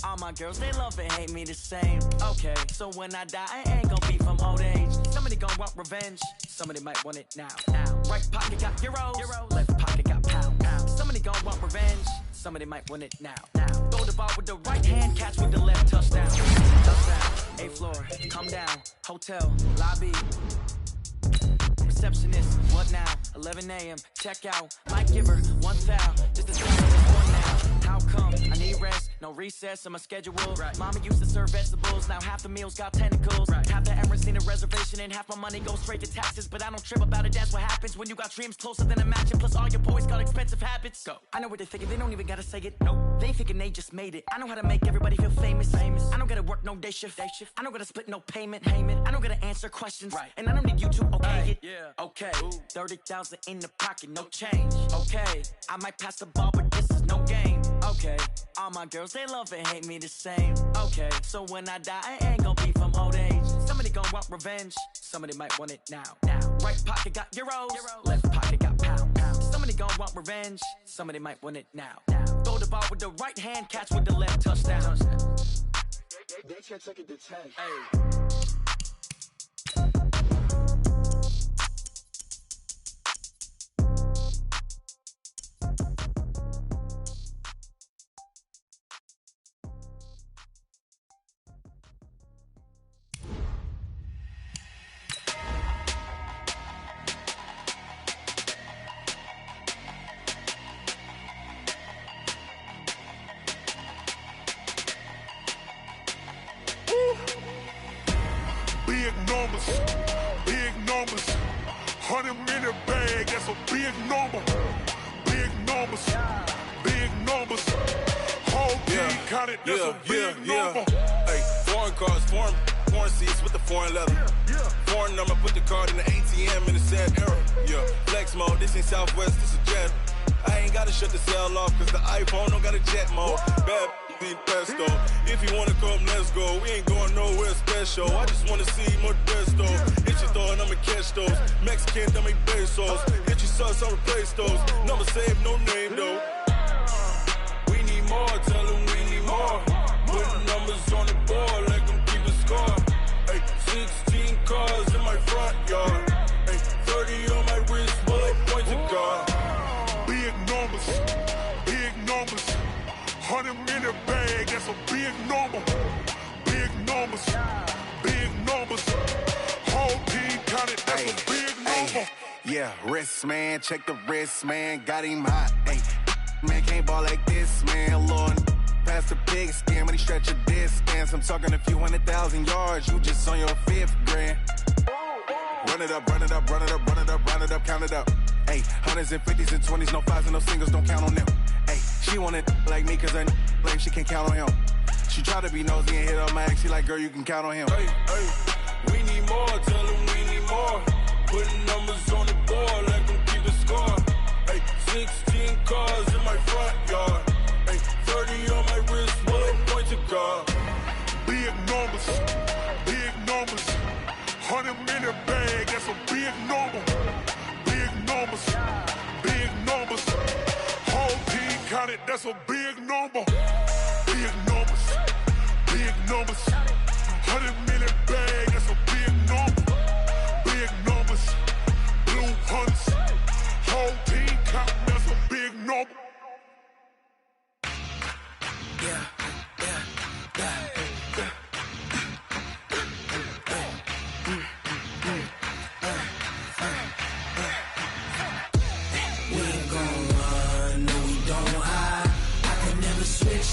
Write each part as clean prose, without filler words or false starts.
All my girls, they love and hate me the same. Okay, so when I die, I ain't gon' be from old age. Somebody gon' want revenge, somebody might want it now. Right pocket got euros, left pocket got pound. Somebody gon' want revenge, somebody might want it now. Throw the ball with the right hand, catch with the left, touchdown. A floor, come down, hotel, lobby. Receptionist, what now? 11 a.m., check out. Might give her one foul, just to tell her this one now. How come? I need rest, no recess in my schedule. Right. Mama used to serve vegetables, now half the meals got tentacles. Right. Half the Emirates need a reservation and half my money goes straight to taxes. But I don't trip about it, that's what happens when you got dreams closer than a match. And plus all your boys got expensive habits. Go. I know what they're thinking, they don't even gotta say it. Nope. They ain't thinking they just made it. I know how to make everybody feel famous. I don't gotta work no day shift. I don't gotta split no payment. I don't gotta answer questions. Right. And I don't need you to okay it. Yeah. Okay. 30,000 in the pocket, no change. Okay. I might pass the ball, but this is no game. Okay. All my girls, they love and hate me the same. Okay. So when I die, I ain't gon' be from old age. Somebody gon' want revenge, somebody might want it now. Right pocket got euros, left pocket got pound. Somebody gon' want revenge, somebody might want it now. Throw the ball with the right hand, catch with the left, touchdown. They can't take it to 10. Hey. Big numbers, 100 minute bag, that's a big number. Big numbers, whole team counted, that's a big number. Hey, foreign cars, foreign seats with the foreign leather. Foreign number, put the card in the ATM in the sad era. Yeah, flex mode, this ain't Southwest, this a jet. I ain't gotta shut the cell off, cause the iPhone don't got a jet mode. Bad need pesto. If you wanna come, let's go. We ain't going nowhere special. I just wanna see more desto. Hit your throw and I'ma catch those. Mexican, dummy pesos. Hit your sauce, I'll replace those. Number saved, no name though. We need more, tell them we need more. Put numbers on the board, let them keep a score. Hey, 16 cars in my front yard. Hey, 30 on my wrist, bullet point to God. Big numbers, 100 minute bag, that's a big number. Big numbers, whole team counted, that's a big number. Yeah, wrist man, check the wrist man, got him hot. Ay, man can't ball like this, man. Lord, past the pig skin when he stretch a distance. I'm talking a few 100,000 yards, you just on your 5th grand. Run it up, count it up. Ay, hundreds and 50s and 20s, no 5s and no singles, don't count on them. Ay, she want it like me, cause her like she can't count on him. She try to be nosy and hit up my ex, she like, girl, you can count on him. Hey, we need more, tell them we need more. Putting numbers on the board, let them keep a score. Hey, 16 cars in my front yard. Hey, 30 on my wrist, bullet point to God. Big numbers, 100 minute bag, that's a big number. Big numbers, whole team counted, that's a big number. Big numbers, 100 minute bag, that's a big number. Big numbers, blue hunts, whole team counting, that's a big number. Yeah.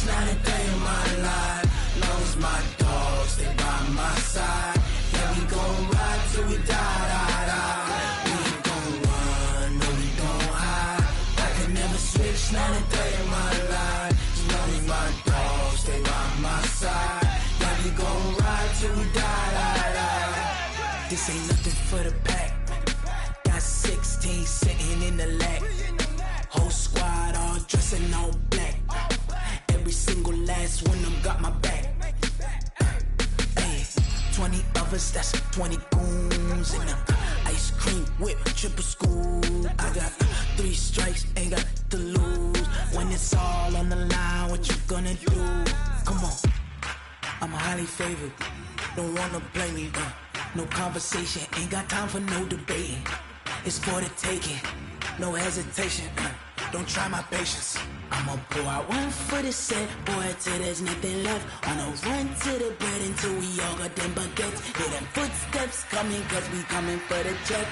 Not a day in my life. Long as my dogs stay by my side. Yeah, we gon' ride till we die. We ain't gon' run, no we gon' hide. I can never switch, not a day in my life. As long as my dogs stay by my side. Yeah, we gon' ride till we die. This ain't nothing for the pack. Got 16 sitting in the lag. Whole squad all dressing all black. Every single last one of them got my back. Ay, 20 of us, that's 20 goons. And ice cream whip, triple scoop. I got 3 strikes, ain't got to lose. When it's all on the line, what you gonna do? Come on. I'm highly favored. Don't wanna blame me. No conversation, ain't got time for no debating. It's for the taking, no hesitation. Don't try my patience. I'ma pour out one for the set, boy, till there's nothing left. On a run to the bread until we all got them baguettes. Hear them footsteps coming, cause we coming for the check.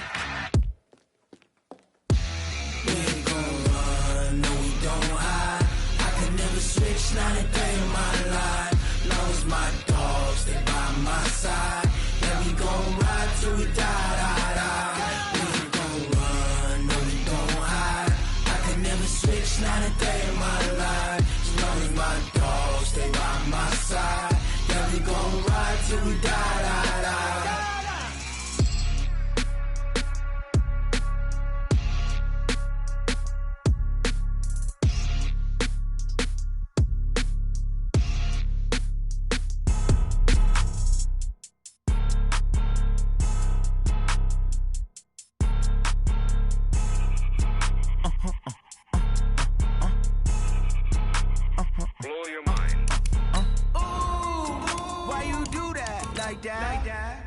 We ain't gon' run, no we don't hide. I could never switch, not a day in my life. Long as my dogs, they by my side. Yeah, we gon' ride till we die, die, die. We ain't gon' run, no we don't hide. I could never switch, not a day in my life. As long as my dogs, they by my side. Yeah, we gon' ride till we die, die, die.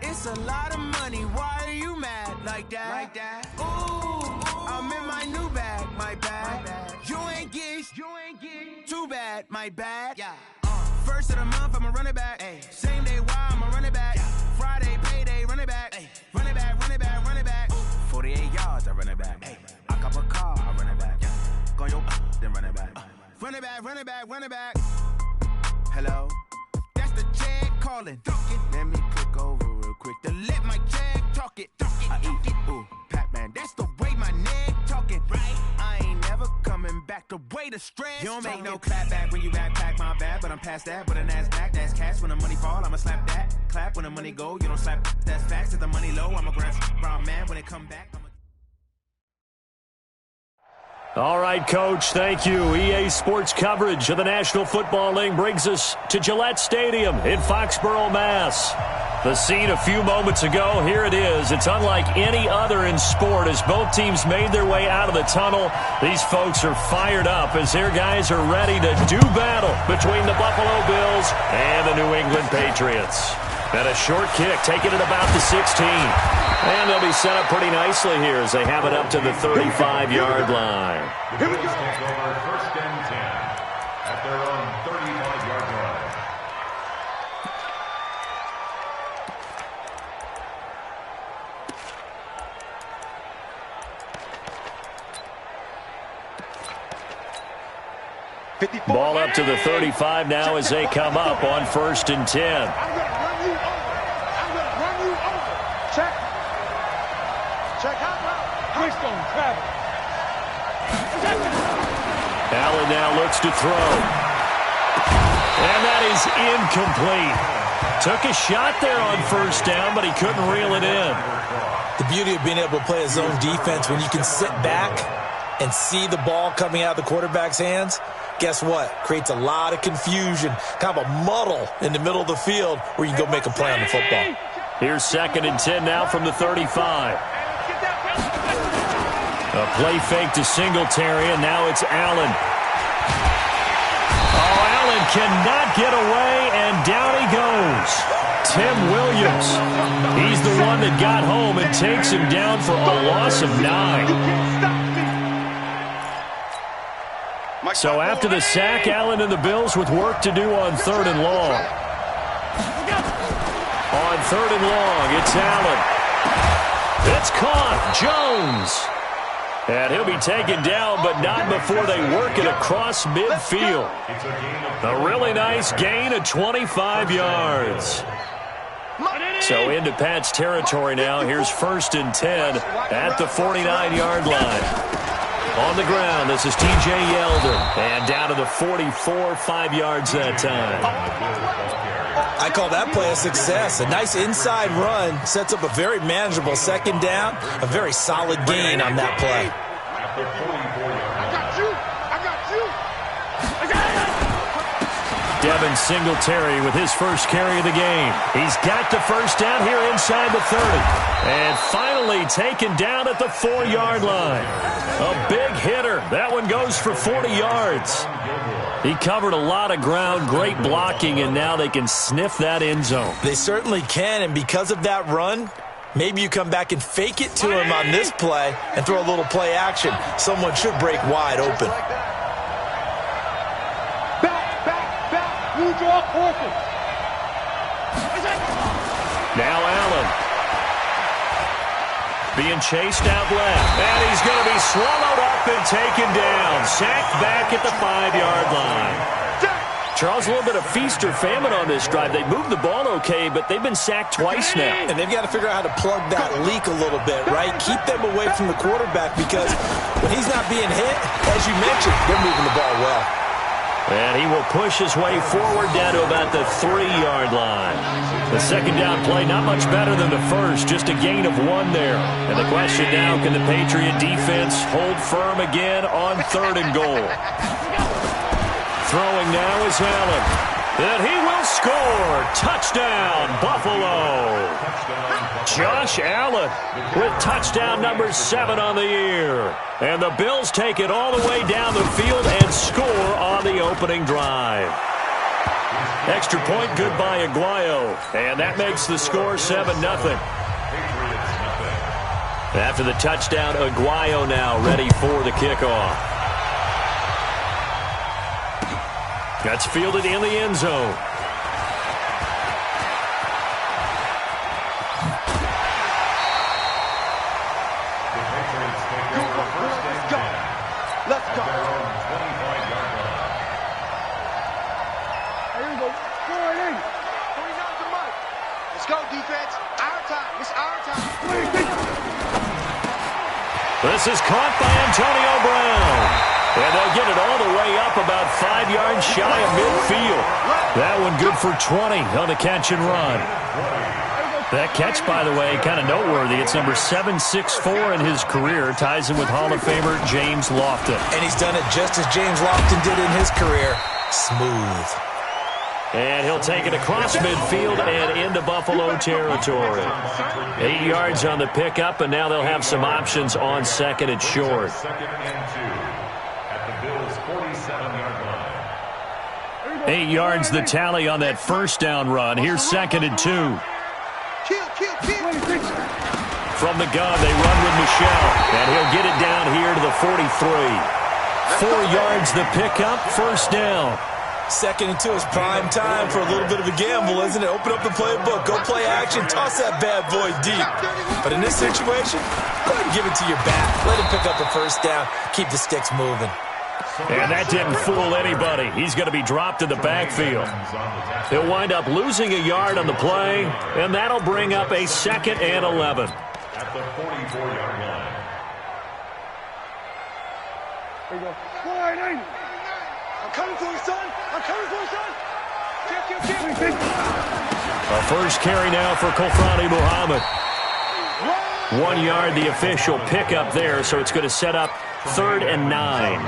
It's a lot of money, why are you mad like that? Ooh, I'm in my new bag, my bad. You ain't get too bad, my bad. Yeah. First of the month, I'ma run it back. Ay. Same day, why I'ma run it back. Yeah. Friday, payday, run it back. Ay. Run it back, run it back, run it back. 48 yards, I run it back. Ay. I cop a car, I run it back. Yeah. Go your then run it back. Run it back, run it back, run it back. Hello? That's the check calling. Let me click over real quick to let my check talk it. I eat it, ooh, Pac-Man. That's the way my neck talking. Right? I ain't never coming back. The way the stress. You don't make no clap back when you backpack, my bad. But I'm past that. With a NASDAQ, that's cash. When the money fall, I'ma slap that. Clap when the money go. You don't slap. That's facts. If the money low, I'ma grab brown man when it come back. All right, Coach, thank you. EA Sports coverage of the National Football League brings us to Gillette Stadium in Foxborough, Mass. The scene a few moments ago, here it is. It's unlike any other in sport as both teams made their way out of the tunnel. These folks are fired up as their guys are ready to do battle between the Buffalo Bills and the New England Patriots. And a short kick taken at about the 16. And they'll be set up pretty nicely here as they have it up to the 35-yard line. Here we go. First and 10 at their own 35-yard line. Ball up to the 35 now as they come up on first and 10. I'm going to run you over. I'm going to run you over. Check. Check out now. Twist on travel. Allen now looks to throw. And that is incomplete. Took a shot there on first down, but he couldn't reel it in. The beauty of being able to play his own defense, when you can sit back and see the ball coming out of the quarterback's hands, guess what? Creates a lot of confusion, kind of a muddle in the middle of the field where you can go make a play on the football. Here's second and 10 now from the 35. A play fake to Singletary, and now it's Allen. Oh, Allen cannot get away, and down he goes. Tim Williams. He's the one that got home and takes him down for a loss of 9. So after the sack, Allen and the Bills with work to do on third and long. On third and long, it's Allen. It's caught. Jones. And he'll be taken down, but not before they work it across midfield. A really nice gain of 25 yards. So into Pat's territory now. Here's first and 10 at the 49-yard line. On the ground, this is T.J. Yeldon. And down to the 44, 5 yards that time. I call that play a success. A nice inside run sets up a very manageable second down. A very solid gain on that play. I got you. I got you. I got you. Devin Singletary with his first carry of the game. He's got the first down here inside the 30. And finally taken down at the 4-yard line. A big hitter. That one goes for 40 yards. He covered a lot of ground, great blocking, and now they can sniff that end zone. They certainly can, and because of that run, maybe you come back and fake it to him on this play and throw a little play action. Someone should break wide open. Back. You draw quarter. Now Allen. Being chased out left. And he's going to be swallowed up and taken down. Sacked back at the 5-yard line. Charles, a little bit of feast or famine on this drive. They moved the ball okay, but they've been sacked twice now. And they've got to figure out how to plug that leak a little bit, right? Keep them away from the quarterback because when he's not being hit, as you mentioned, they're moving the ball well. And he will push his way forward down to about the 3-yard line. The second down play, not much better than the first, just a gain of 1 there. And the question now, can the Patriot defense hold firm again on 3rd and goal? Throwing now is Allen. And he will score. Touchdown, Buffalo. Josh Allen with touchdown number 7 on the year. And the Bills take it all the way down the field and score on the opening drive. Extra point, good by Aguayo. And that makes the score 7-0. After the touchdown, Aguayo now ready for the kickoff. That's fielded in the end zone. Let's go. Here we go. Going in. 49 to Mike. Let's go, defense. Our time. It's our time. This is caught by Antonio Brown. And they'll get it all the way up about 5 yards shy of midfield. That one good for 20 on the catch and run. That catch, by the way, kind of noteworthy. It's number 764 in his career. Ties him with Hall of Famer James Lofton. And he's done it just as James Lofton did in his career. Smooth. And he'll take it across midfield and into Buffalo territory. 8 yards on the pickup, and now they'll have some options on 2nd and short. 8 yards the tally on that first down run. Here's 2nd and 2. From the gun, they run with Michelle. And he'll get it down here to the 43. 4 yards the pickup, first down. 2nd and 2 is prime time for a little bit of a gamble, isn't it? Open up the playbook, go play action, toss that bad boy deep. But in this situation, go ahead and give it to your back. Let him pick up the first down. Keep the sticks moving. And that didn't fool anybody. He's going to be dropped in the backfield. He'll wind up losing a yard on the play, and that'll bring up a 2nd and 11. At the 44-yard line. Here we go. I'm coming for you, son. I'm coming for you, son. Kick. A first carry now for Kofrani Muhammad. 1 yard, the official pickup there, so it's going to set up 3rd and 9.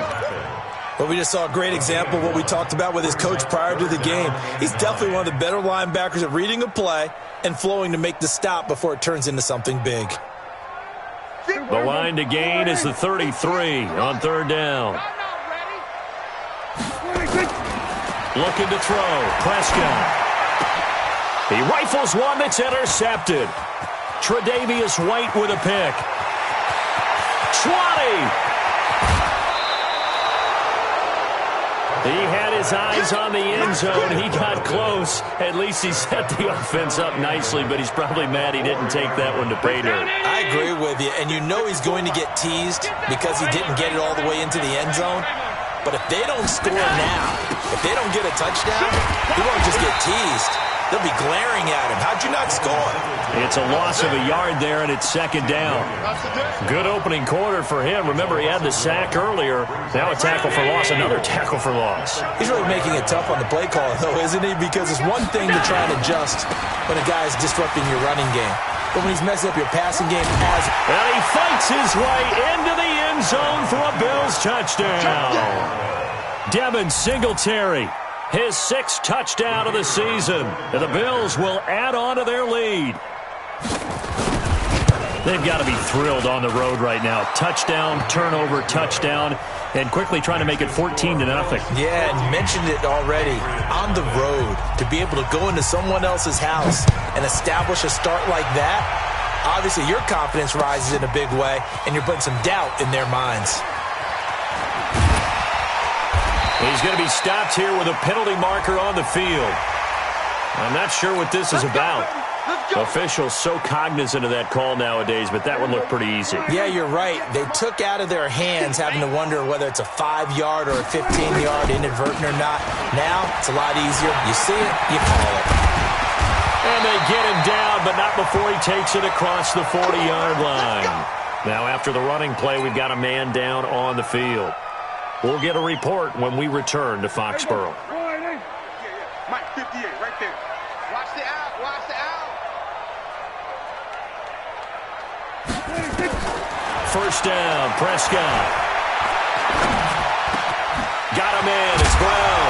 Well, we just saw a great example of what we talked about with his coach prior to the game. He's definitely one of the better linebackers at reading a play and flowing to make the stop before it turns into something big. The line to gain is the 33 on 3rd down. Looking to throw. Prescott. He rifles one that's intercepted. Tre'Davious White with a pick. 20. He had his eyes on the end zone. He got close. At least he set the offense up nicely, but he's probably mad he didn't take that one to pay dirt. I agree with you, and you know he's going to get teased because he didn't get it all the way into the end zone. But if they don't score now, if they don't get a touchdown, he won't just get teased. They'll be glaring at him. How'd you not score? It's a loss of a yard there, and it's 2nd down. Good opening quarter for him. Remember, he had the sack earlier. Now a tackle for loss, another tackle for loss. He's really making it tough on the play caller, though, isn't he? Because it's one thing to try and adjust when a guy is disrupting your running game. But when he's messing up your passing game as... And he fights his way into the end zone for a Bills touchdown. Devin Singletary. His 6th touchdown of the season. And the Bills will add on to their lead. They've got to be thrilled on the road right now. Touchdown, turnover, touchdown, and quickly trying to make it 14-0. Yeah, and mentioned it already. On the road, to be able to go into someone else's house and establish a start like that, obviously your confidence rises in a big way, and you're putting some doubt in their minds. He's going to be stopped here with a penalty marker on the field. I'm not sure what this is about. Officials so cognizant of that call nowadays, but that would look pretty easy. Yeah, you're right. They took out of their hands having to wonder whether it's a 5-yard or a 15-yard inadvertent or not. Now, it's a lot easier. You see it, you call it. And they get him down, but not before he takes it across the 40-yard line. Now, after the running play, we've got a man down on the field. We'll get a report when we return to Foxborough. Mike, 58, right there. Watch the out, watch the out. First down, Prescott. Got a man, it's Brown.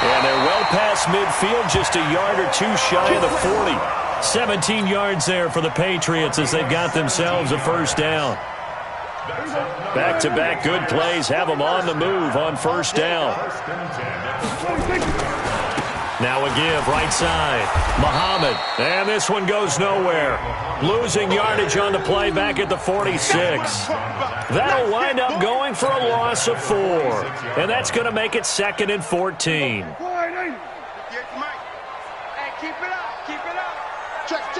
And they're well past midfield, just a yard or two shy of the 40. 17 yards there for the Patriots as they've got themselves a first down. Back-to-back good plays have them on the move on first down. Now a give, right side. Muhammad, and this one goes nowhere. Losing yardage on the play back at the 46. That'll wind up going for a loss of 4. And that's going to make it 2nd and 14. Hey, keep it up, keep it up. Check.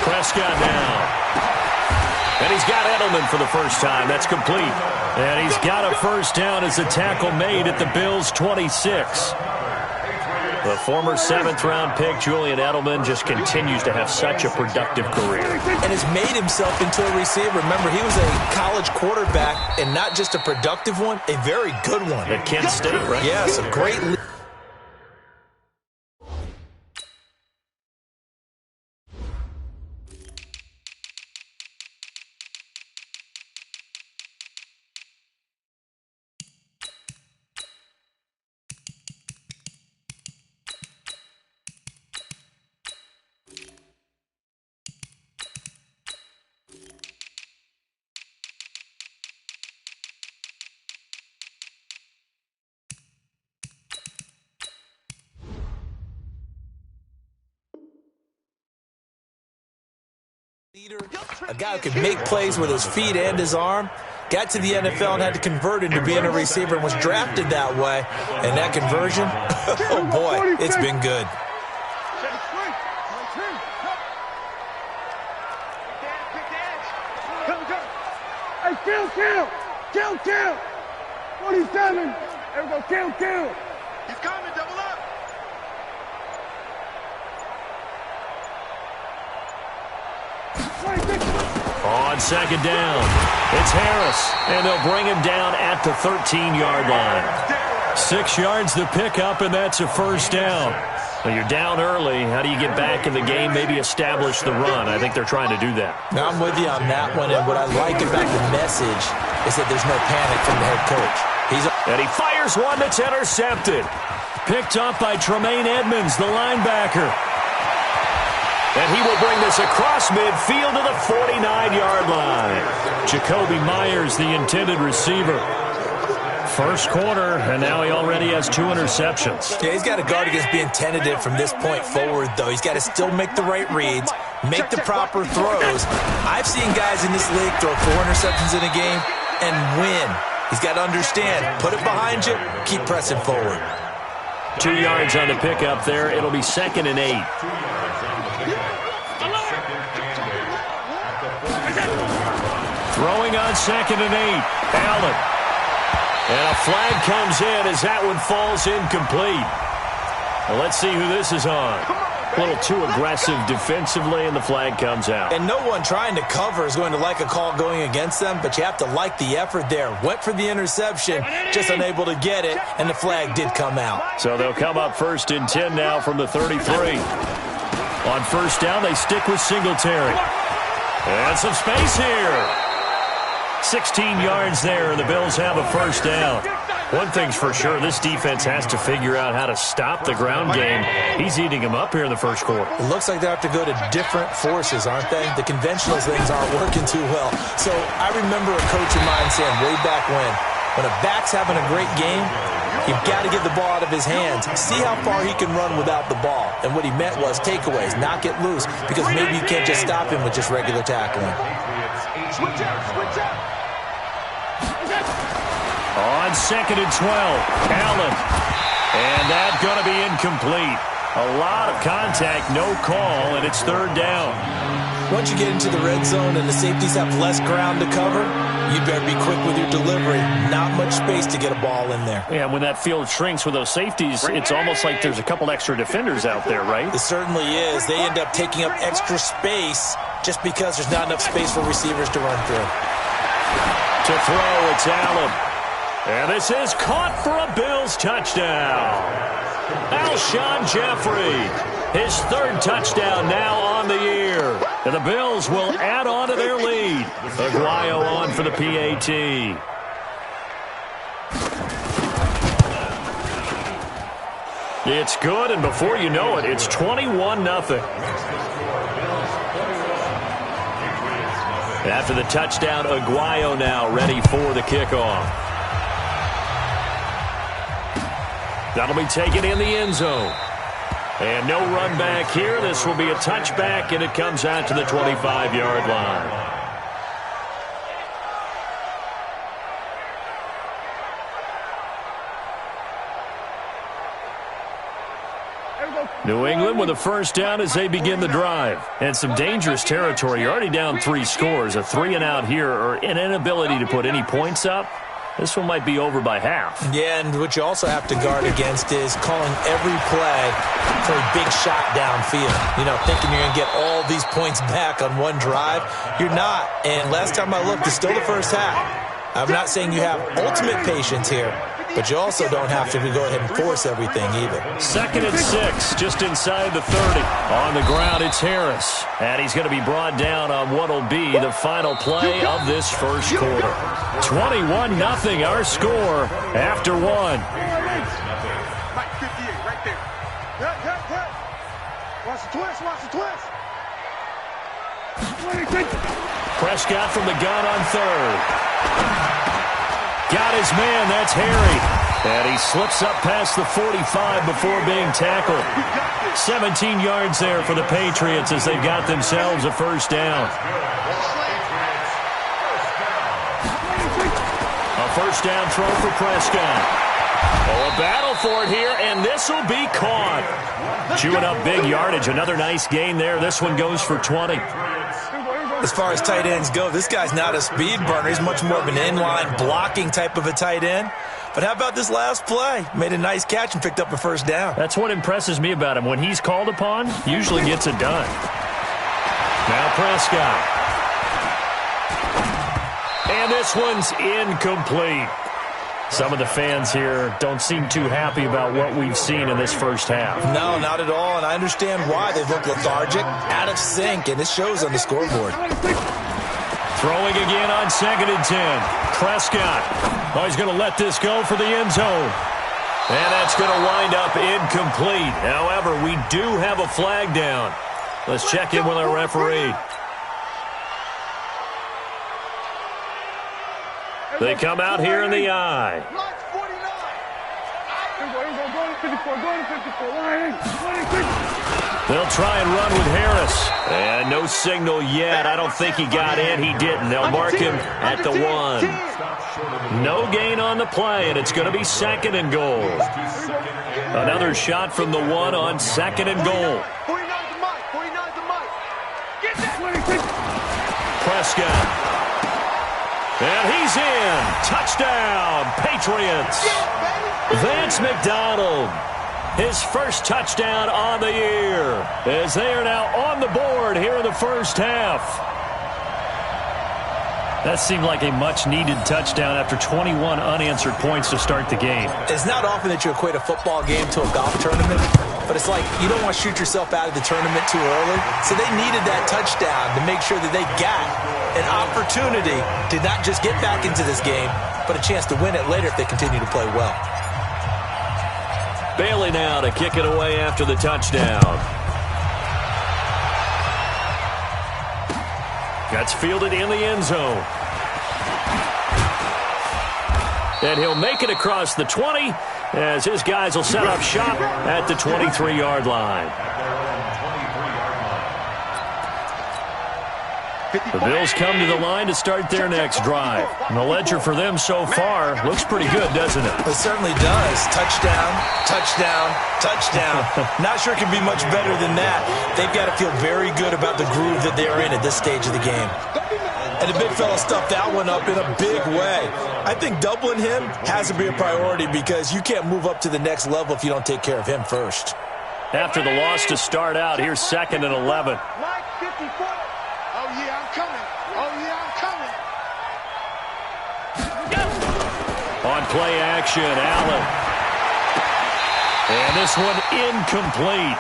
Prescott now. And he's got Edelman for the first time. That's complete. And he's got a first down as the tackle made at the Bills' 26. The former 7th-round pick, Julian Edelman, just continues to have such a productive career. And has made himself into a receiver. Remember, he was a college quarterback, and not just a productive one, a very good one. At Kent State, right? Yes, a great leader. A guy who can make plays with his feet and his arm. Got to the NFL and had to convert into being a receiver and was drafted that way. And that conversion, oh boy, it's been good. Hey, kill. 47. There we go, kill. He's coming, double up. On second down, it's Harris, and they'll bring him down at the 13-yard line. 6 yards the pickup, and that's a first down. Well, you're down early. How do you get back in the game, maybe establish the run? I think they're trying to do that. Now, I'm with you on that one, and what I like about the message is that there's no panic from the head coach. And he fires one that's intercepted. Picked up by Tremaine Edmonds, the linebacker. And he will bring this across midfield to the 49-yard line. Jacoby Myers, the intended receiver. First quarter, and now he already has 2 interceptions. Yeah, he's got to guard against being tentative from this point forward, though. He's got to still make the right reads, make the proper throws. I've seen guys in this league throw 4 interceptions in a game and win. He's got to understand, put it behind you, keep pressing forward. 2 yards on the pickup there. It'll be 2nd and 8. Throwing on 2nd and 8. Allen. And a flag comes in as that one falls incomplete. Well, let's see who this is on. A little too aggressive defensively, and the flag comes out. And no one trying to cover is going to like a call going against them, but you have to like the effort there. Went for the interception, just unable to get it, and the flag did come out. So they'll come up 1st and 10 now from the 33. On first down, they stick with Singletary. And some space here. 16 yards there, and the Bills have a first down. One thing's for sure, this defense has to figure out how to stop the ground game. He's eating them up here in the first quarter. It looks like they have to go to different forces, aren't they? The conventional things aren't working too well. So I remember a coach of mine saying way back when a back's having a great game, you've got to get the ball out of his hands. See how far he can run without the ball. And what he meant was takeaways, not get loose, because maybe you can't just stop him with just regular tackling. Switch out. On 2nd and 12, Allen. And that's going to be incomplete. A lot of contact, no call, and it's 3rd down. Once you get into the red zone and the safeties have less ground to cover, you better be quick with your delivery. Not much space to get a ball in there. Yeah, when that field shrinks with those safeties, it's almost like there's a couple extra defenders out there, right? It certainly is. They end up taking up extra space just because there's not enough space for receivers to run through. To throw, it's Allen. And this is caught for a Bills touchdown. Alshon Jeffrey, his 3rd touchdown now on the year. And the Bills will add on to their lead. Aguayo on for the PAT. It's good, and before you know it, it's 21-0. After the touchdown, Aguayo now ready for the kickoff. That'll be taken in the end zone. And no run back here. This will be a touchback, and it comes out to the 25-yard line. New England with a 1st down as they begin the drive. And some dangerous territory. You're already down 3 scores. A 3-and-out here, or an inability to put any points up. This one might be over by half. Yeah, and what you also have to guard against is calling every play for a big shot downfield. You know, thinking you're going to get all these points back on one drive. You're not. And last time I looked, it's still the first half. I'm not saying you have ultimate patience here, but you also don't have to go ahead and force everything either. 2nd and 6, just inside the 30. On the ground, it's Harris. And he's going to be brought down on what will be the final play of this first quarter. 21-0, our score after 1. Mike 58, right there. Cut. Watch the twist. Prescott from the gun on 3rd. Got his man, that's Harry. And he slips up past the 45 before being tackled. 17 yards there for the Patriots as they've got themselves a 1st down. A 1st down throw for Prescott. Oh, a battle for it here, and this will be caught. Chewing up big yardage. Another nice gain there. This one goes for 20. As far as tight ends go, this guy's not a speed burner. He's much more of an inline blocking type of a tight end. But how about this last play? Made a nice catch and picked up a 1st down. That's what impresses me about him. When he's called upon, usually gets it done. Now Prescott. And this one's incomplete. Some of the fans here don't seem too happy about what we've seen in this first half. No, not at all, and I understand why. They look lethargic, out of sync, and it shows on the scoreboard. Throwing again on 2nd and 10. Prescott. Oh, he's going to let this go for the end zone. And that's going to wind up incomplete. However, we do have a flag down. Let's check in with our referee. They come out here in the eye. They'll try and run with Harris. And no signal yet. I don't think he got in. He didn't. They'll mark him at the 1. No gain on the play, and it's going to be 2nd and goal. Another shot from the 1 on 2nd and goal. Prescott. And he's in. Touchdown, Patriots. Vance McDonald, his 1st touchdown on the year, as they are now on the board here in the first half. That seemed like a much-needed touchdown after 21 unanswered points to start the game. It's not often that you equate a football game to a golf tournament, but it's like you don't want to shoot yourself out of the tournament too early. So they needed that touchdown to make sure that they got an opportunity to not just get back into this game, but a chance to win it later if they continue to play well. Bailey now to kick it away after the touchdown. That's fielded in the end zone. And he'll make it across the 20 as his guys will set up shop at the 23-yard line. The Bills come to the line to start their next drive. And the ledger for them so far looks pretty good, doesn't it? It certainly does. Touchdown, touchdown, touchdown. Not sure it can be much better than that. They've got to feel very good about the groove that they're in at this stage of the game. And the big fella stuffed that one up in a big way. I think doubling him has to be a priority because you can't move up to the next level if you don't take care of him first. After the loss to start out, here's 2nd and 11. Mike 54. Oh, yeah, I'm coming. Oh, yeah, I'm coming. On play action, Allen. And this one incomplete.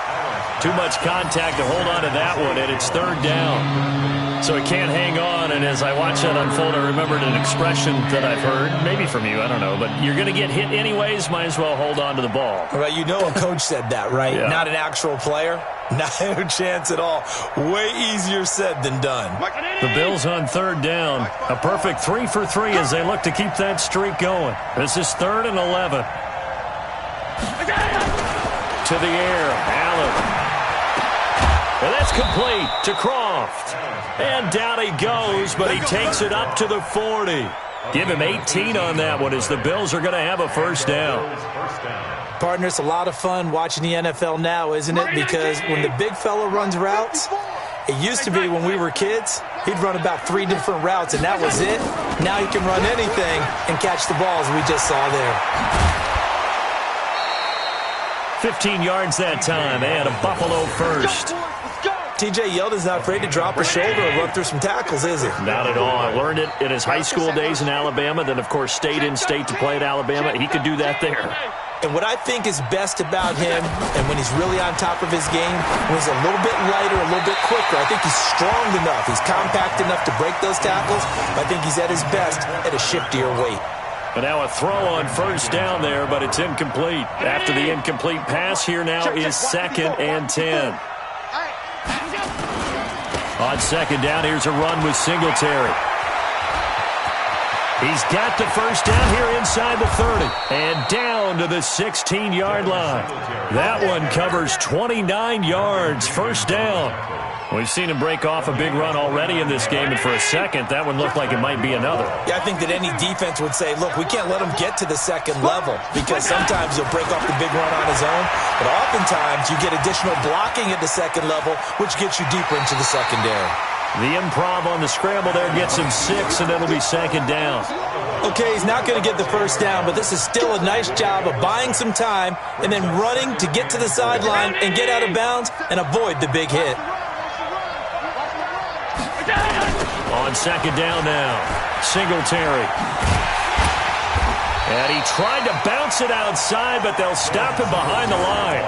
Too much contact to hold on to that one, and it's 3rd down. So it can't hang on, and as I watch that unfold, I remembered an expression that I've heard, maybe from you, I don't know, but you're going to get hit anyways, might as well hold on to the ball. Right, you know a coach said that, right? Yeah. Not an actual player. No chance at all. Way easier said than done. The Bills on 3rd down. A perfect 3 for 3 as they look to keep that streak going. This is 3rd and 11. To the air, Allen. And that's complete to Croft. And down he goes, but he takes it up to the 40. Give him 18 on that one as the Bills are going to have a 1st down. Partner, it's a lot of fun watching the NFL now, isn't it? Because when the big fella runs routes, it used to be when we were kids, he'd run about 3 different routes, and that was it. Now he can run anything and catch the balls we just saw there. 15 yards that time, and a Buffalo 1st. T.J. Yeldon's not afraid to drop a shoulder or run through some tackles, is he? Not at all. I learned it in his high school days in Alabama, then, of course, stayed in state to play at Alabama. He could do that there. And what I think is best about him, and when he's really on top of his game, when he's a little bit lighter, a little bit quicker, I think he's strong enough, he's compact enough to break those tackles. I think he's at his best at a shiftier weight. But now a throw on 1st down there, but it's incomplete. After the incomplete pass, here now is 2nd and 10. On 2nd down, here's a run with Singletary. He's got the 1st down here inside the 30. And down to the 16-yard line. That one covers 29 yards. 1st down. We've seen him break off a big run already in this game, and for a second, that one looked like it might be another. Yeah, I think that any defense would say, look, we can't let him get to the 2nd level because sometimes he'll break off the big run on his own, but oftentimes you get additional blocking at the 2nd level, which gets you deeper into the secondary. The improv on the scramble there gets him 6, and it'll be 2nd down. Okay, he's not going to get the 1st down, but this is still a nice job of buying some time and then running to get to the sideline and get out of bounds and avoid the big hit. On 2nd down now, Singletary. And he tried to bounce it outside, but they'll stop him behind the line.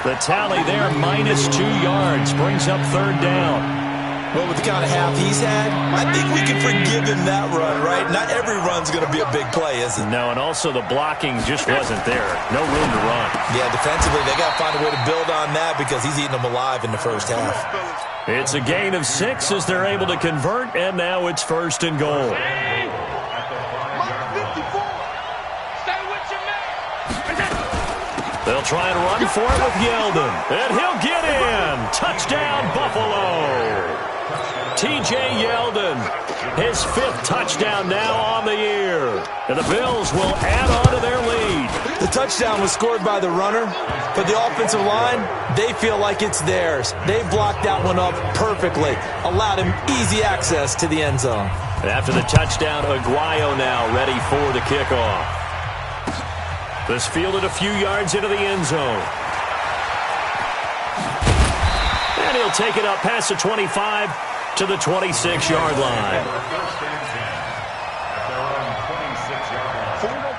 The tally there, -2 yards, brings up 3rd down. Well, with the kind of half he's had, I think we can forgive him that run, right? Not every run's going to be a big play, is it? No, and also the blocking just wasn't there. No room to run. Yeah, defensively, they got to find a way to build on that because he's eating them alive in the 1st half. It's a gain of 6 as they're able to convert, and now it's 1st and goal. They'll try and run for it with Yeldon, and he'll get in. Touchdown, Buffalo. T.J. Yeldon, his 5th touchdown now on the year. And the Bills will add on to their lead. The touchdown was scored by the runner, but the offensive line, they feel like it's theirs. They blocked that one up perfectly, allowed him easy access to the end zone. After the touchdown, Aguayo now ready for the kickoff. This fielded a few yards into the end zone. And he'll take it up past the 25 to the 26-yard line.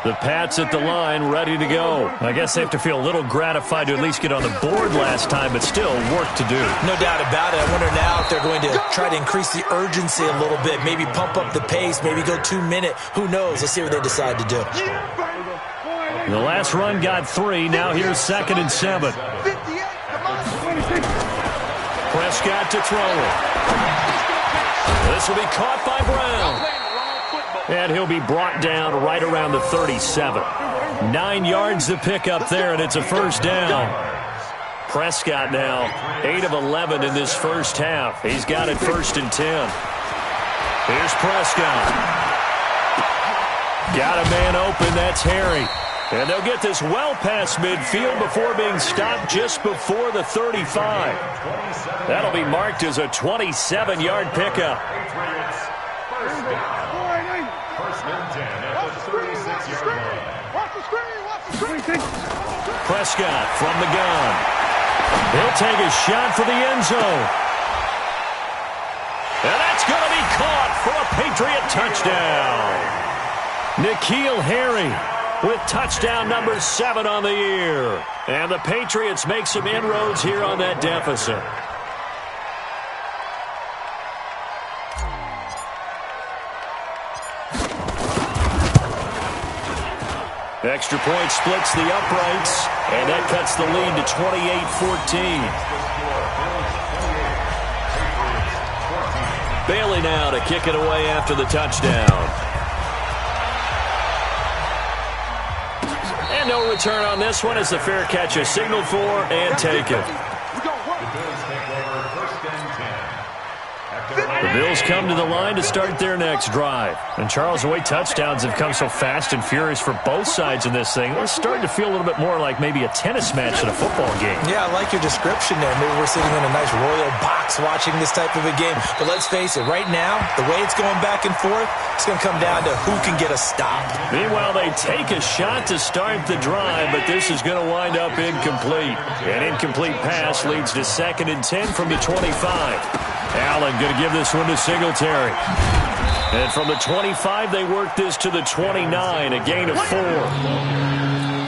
The Pats at the line, ready to go. I guess they have to feel a little gratified to at least get on the board last time, but still work to do. No doubt about it. I wonder now if they're going to try to increase the urgency a little bit, maybe pump up the pace, maybe go 2 minute. Who knows? Let's see what they decide to do. The last run got 3. Now here's 2nd and 7. Prescott to throw it. This will be caught by Brown. And he'll be brought down right around the 37. 9 yards to pick up there, and it's a first down. Prescott now 8 of 11 in this first half. He's got it 1st and 10. Here's Prescott. Got a man open. That's Harry. And they'll get this well past midfield before being stopped just before the 35. That'll be marked as a 27-yard pickup. Prescott from the gun. He'll take a shot for the end zone. And that's going to be caught for a Patriot touchdown. N'Keal Harry with touchdown number 7 on the year. And the Patriots make some inroads here on that deficit. Extra point splits the uprights, and that cuts the lead to 28-14. Bailey now to kick it away after the touchdown. And no return on this one as the fair catch is signaled for and taken. The Bills come to the line to start their next drive. And, Charles, the way touchdowns have come so fast and furious for both sides in this thing, it's starting to feel a little bit more like maybe a tennis match in a football game. Yeah, I like your description there. Maybe we're sitting in a nice royal box watching this type of a game. But let's face it, right now, the way it's going back and forth, it's going to come down to who can get a stop. Meanwhile, they take a shot to start the drive, but this is going to wind up incomplete. An incomplete pass leads to 2nd and 10 from the 25. Allen going to give this one to Singletary. And from the 25, they work this to the 29, a gain of 4.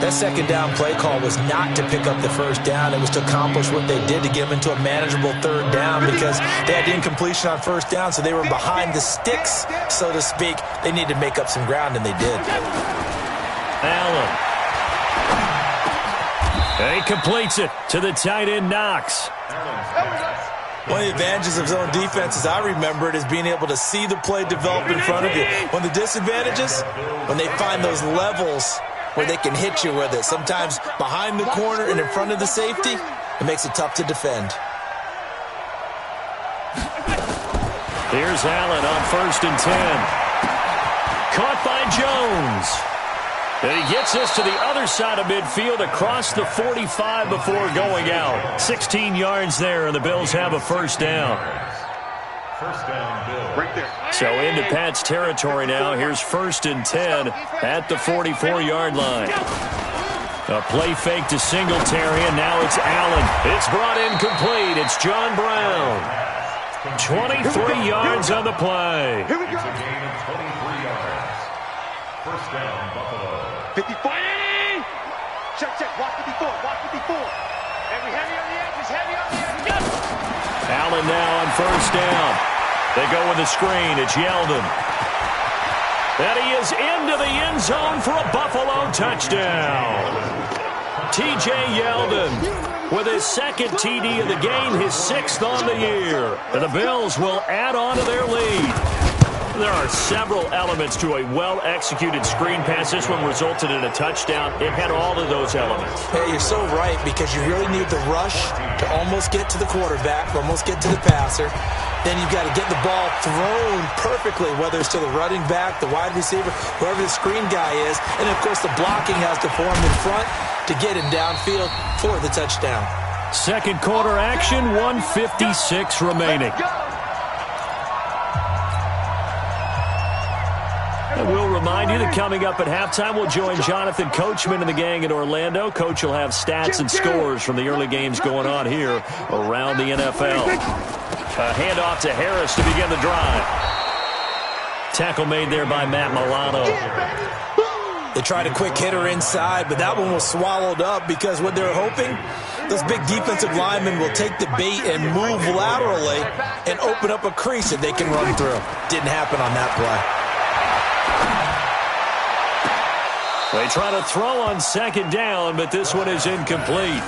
That second down play call was not to pick up the first down. It was to accomplish what they did to get them into a manageable 3rd down because they had the incompletion on 1st down, so they were behind the sticks, so to speak. They needed to make up some ground, and they did. Allen. And he completes it to the tight end, Knox. One of the advantages of zone defense, as I remember it, is being able to see the play develop in front of you. One of the disadvantages, when they find those levels where they can hit you with it. Sometimes behind the corner and in front of the safety, it makes it tough to defend. Here's Allen on 1st and 10. Caught by Jones. And he gets this to the other side of midfield across the 45 before going out. 16 yards there, and the Bills have a first down. First down, Bills. Right there. So into Pat's territory now. Here's 1st and 10 at the 44-yard line. A play fake to Singletary, and now it's Allen. It's brought in complete. It's John Brown. 23 yards on the play. Here we go. It's a gain of 23 yards. First down, Buffalo. 54. Check, check. Watch 54. Watch 54. Heavy on the edges. Heavy on the edges. Allen now on 1st down. They go with the screen. It's Yeldon. And he is into the end zone for a Buffalo touchdown. T.J. Yeldon with his 2nd TD of the game, his 6th on the year. And the Bills will add on to their lead. There are several elements to a well-executed screen pass. This one resulted in a touchdown. It had all of those elements. Hey, you're so right, because you really need the rush to almost get to the quarterback, almost get to the passer. Then you've got to get the ball thrown perfectly, whether it's to the running back, the wide receiver, whoever the screen guy is. And, of course, the blocking has to form in front to get him downfield for the touchdown. Second quarter action, 1:56 remaining. And we'll remind you that coming up at halftime, we'll join Jonathan Coachman and the gang in Orlando. Coach will have stats and scores from the early games going on here around the NFL. A handoff to Harris to begin the drive. Tackle made there by Matt Milano. They tried a quick hitter inside, but that one was swallowed up because what they're hoping, those big defensive linemen will take the bait and move laterally and open up a crease that they can run through. Didn't happen on that play. They try to throw on second down, but this one is incomplete.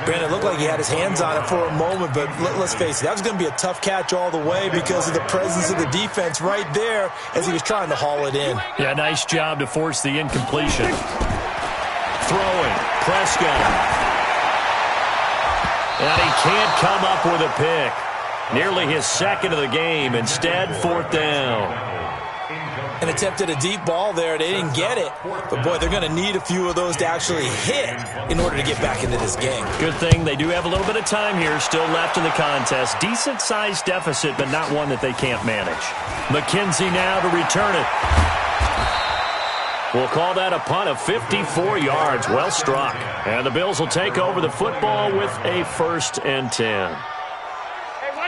Brandon, it looked like he had his hands on it for a moment, but let's face it, that was going to be a tough catch all the way because of the presence of the defense right there as he was trying to haul it in. Yeah, nice job to force the incompletion. Throwing, Prescott. And he can't come up with a pick. Nearly his second of the game. Instead, fourth down. And attempted a deep ball there. They didn't get it. But, boy, they're going to need a few of those to actually hit in order to get back into this game. Good thing they do have a little bit of time here still left in the contest. Decent-sized deficit, but not one that they can't manage. McKenzie now to return it. We'll call that a punt of 54 yards. Well struck. And the Bills will take over the football with a 1st and 10.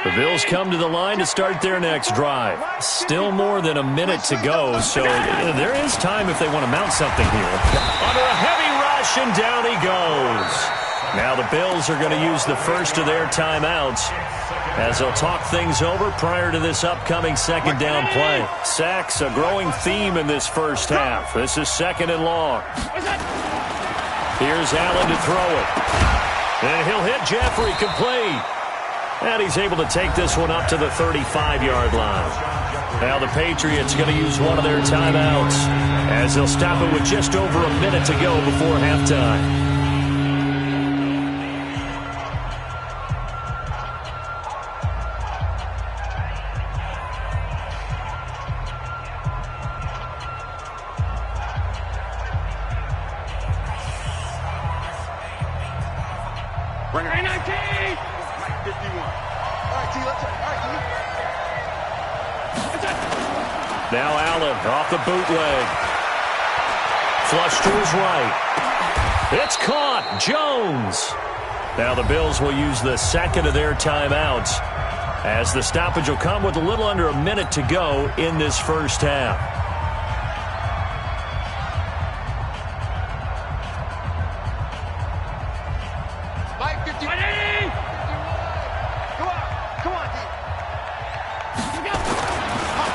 The Bills come to the line to start their next drive. Still more than a minute to go, so there is time if they want to mount something here. Under a heavy rush, and down he goes. Now the Bills are going to use the first of their timeouts as they'll talk things over prior to this upcoming second down play. Sacks, a growing theme in this first half. This is 2nd and long. Here's Allen to throw it. And he'll hit Jeffrey complete. And he's able to take this one up to the 35-yard line. Now the Patriots going to use one of their timeouts as they'll stop it with just over a minute to go before halftime. Now Allen off the bootleg. Flush to his right. It's caught. Jones. Now the Bills will use the second of their timeouts as the stoppage will come with a little under a minute to go in this first half.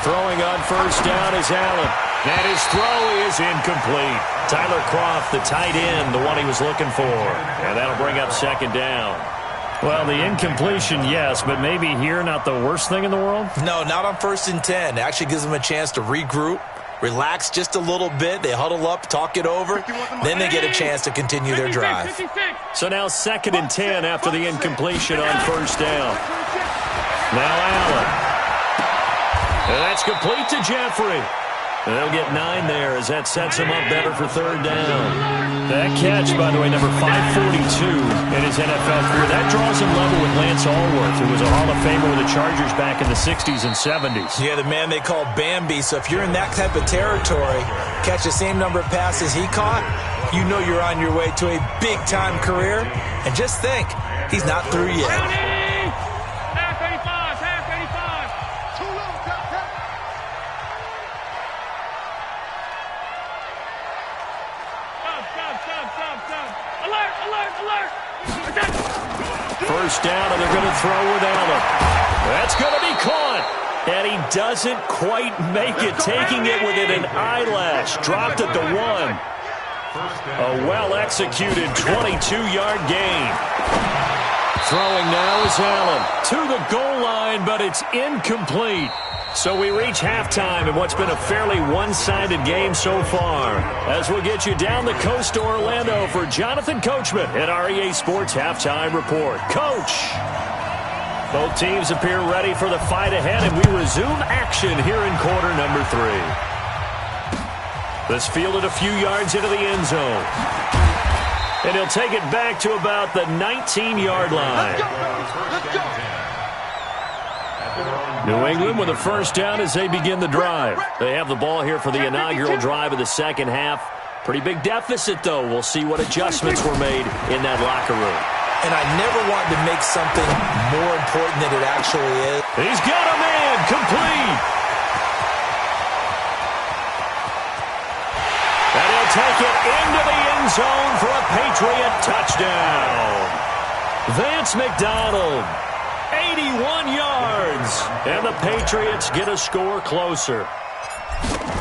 Throwing on first down is Allen. And his throw is incomplete. Tyler Kroft, the tight end, the one he was looking for. And that'll bring up second down. Well, the incompletion, yes, but maybe here not the worst thing in the world? No, not on 1st and 10. It actually gives them a chance to regroup, relax just a little bit. They huddle up, talk it over. Then they get a chance to continue their drive. So now 2nd and 10 after the incompletion on first down. Now Allen. And that's complete to Jeffrey. And they'll get 9 there as that sets him up better for third down. That catch, by the way, number 542 in his NFL career. That draws him level with Lance Allworth, who was a Hall of Famer with the Chargers back in the 60s and 70s. Yeah, the man they call Bambi. So if you're in that type of territory, catch the same number of passes he caught, you know you're on your way to a big-time career. And just think, he's not through yet. First down, and they're going to throw with Allen. That's going to be caught. And he doesn't quite make it, taking it within an eyelash. Dropped at the 1. A well-executed 22-yard gain. Throwing now is Allen to the goal line, but it's incomplete. So we reach halftime in what's been a fairly one-sided game so far. As we'll get you down the coast to Orlando for Jonathan Coachman at our EA Sports Halftime Report. Coach! Both teams appear ready for the fight ahead, and we resume action here in quarter number 3. This fielded a few yards into the end zone. And he'll take it back to about the 19-yard line. Let's go. New England with a first down as they begin the drive. They have the ball here for the inaugural drive of the second half. Pretty big deficit, though. We'll see what adjustments were made in that locker room. And I never want to make something more important than it actually is. He's got a man complete. And he'll take it into the end zone for a Patriot touchdown. Vance McDonald, 81 yards, and the Patriots get a score closer.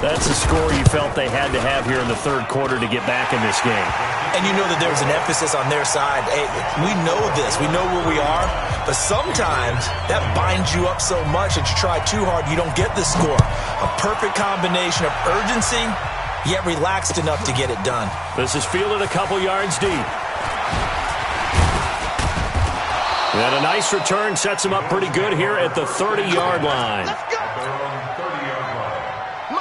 That's a score you felt they had to have here in the third quarter to get back in this game. And you know that there's an emphasis on their side. Hey, we know this. We know where we are. But sometimes that binds you up so much that you try too hard, you don't get the score. A perfect combination of urgency, yet relaxed enough to get it done. This is fielded a couple yards deep. And a nice return sets him up pretty good here at the 30-yard line.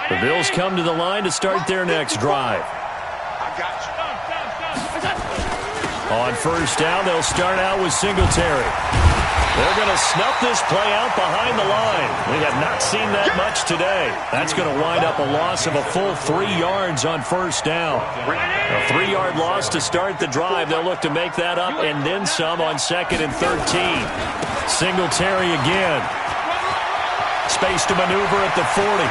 The Bills come to the line to start their next drive. On first down, they'll start out with Singletary. They're going to snuff this play out behind the line. We have not seen that much today. That's going to wind up a loss of a full 3 yards on first down. A 3-yard loss to start the drive. They'll look to make that up and then some on 2nd and 13. Singletary again. Space to maneuver at the 40.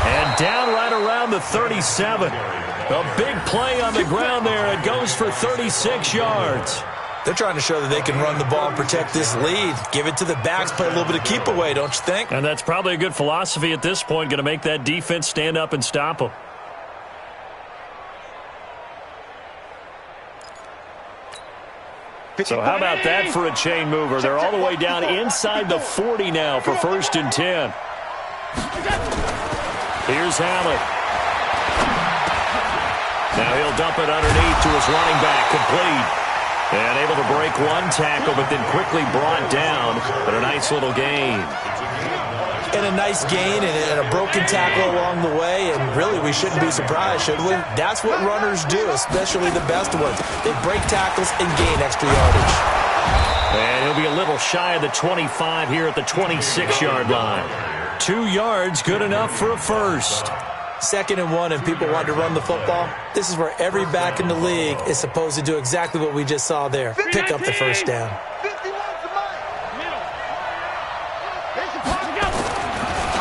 And down right around the 37. A big play on the ground there. It goes for 36 yards. They're trying to show that they can run the ball and protect this lead. Give it to the backs, play a little bit of keep away, don't you think? And that's probably a good philosophy at this point. Going to make that defense stand up and stop them. So how about that for a chain mover? They're all the way down inside the 40 now for 1st and 10. Here's Allen. Now he'll dump it underneath to his running back, complete. And able to break one tackle, but then quickly brought down. But a nice little gain. And a nice gain and a broken tackle along the way. And really, we shouldn't be surprised, should we? That's what runners do, especially the best ones. They break tackles and gain extra yardage. And he'll be a little shy of the 25 here at the 26-yard line. 2 yards, good enough for a first. 2nd and 1, and people want to run the football. This is where every back in the league is supposed to do exactly what we just saw there. Pick up the first down.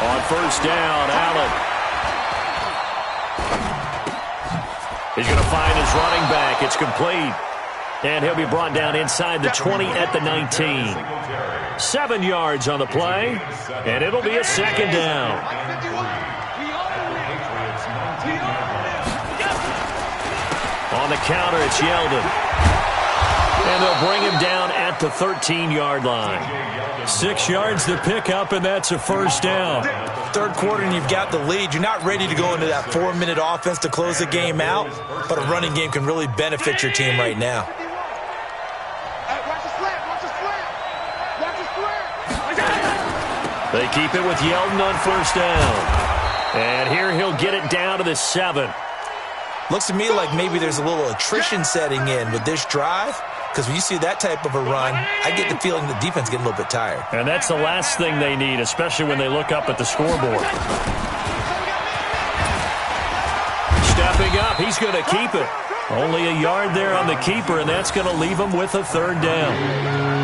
On first down, Allen. He's going to find his running back. It's complete. And he'll be brought down inside the 20 at the 19. 7 yards on the play, and it'll be a 2nd down. On the counter, it's Yeldon. And they'll bring him down at the 13-yard line. 6 yards to pick up, and that's a first down. Third quarter, and you've got the lead. You're not ready to go into that 4-minute offense to close the game out, but a running game can really benefit your team right now. They keep it with Yeldon on first down. And here he'll get it down to the 7. Looks to me like maybe there's a little attrition setting in with this drive, because when you see that type of a run, I get the feeling the defense getting a little bit tired. And that's the last thing they need, especially when they look up at the scoreboard. Stepping up, he's going to keep it. Only a yard there on the keeper, and that's going to leave him with a 3rd down.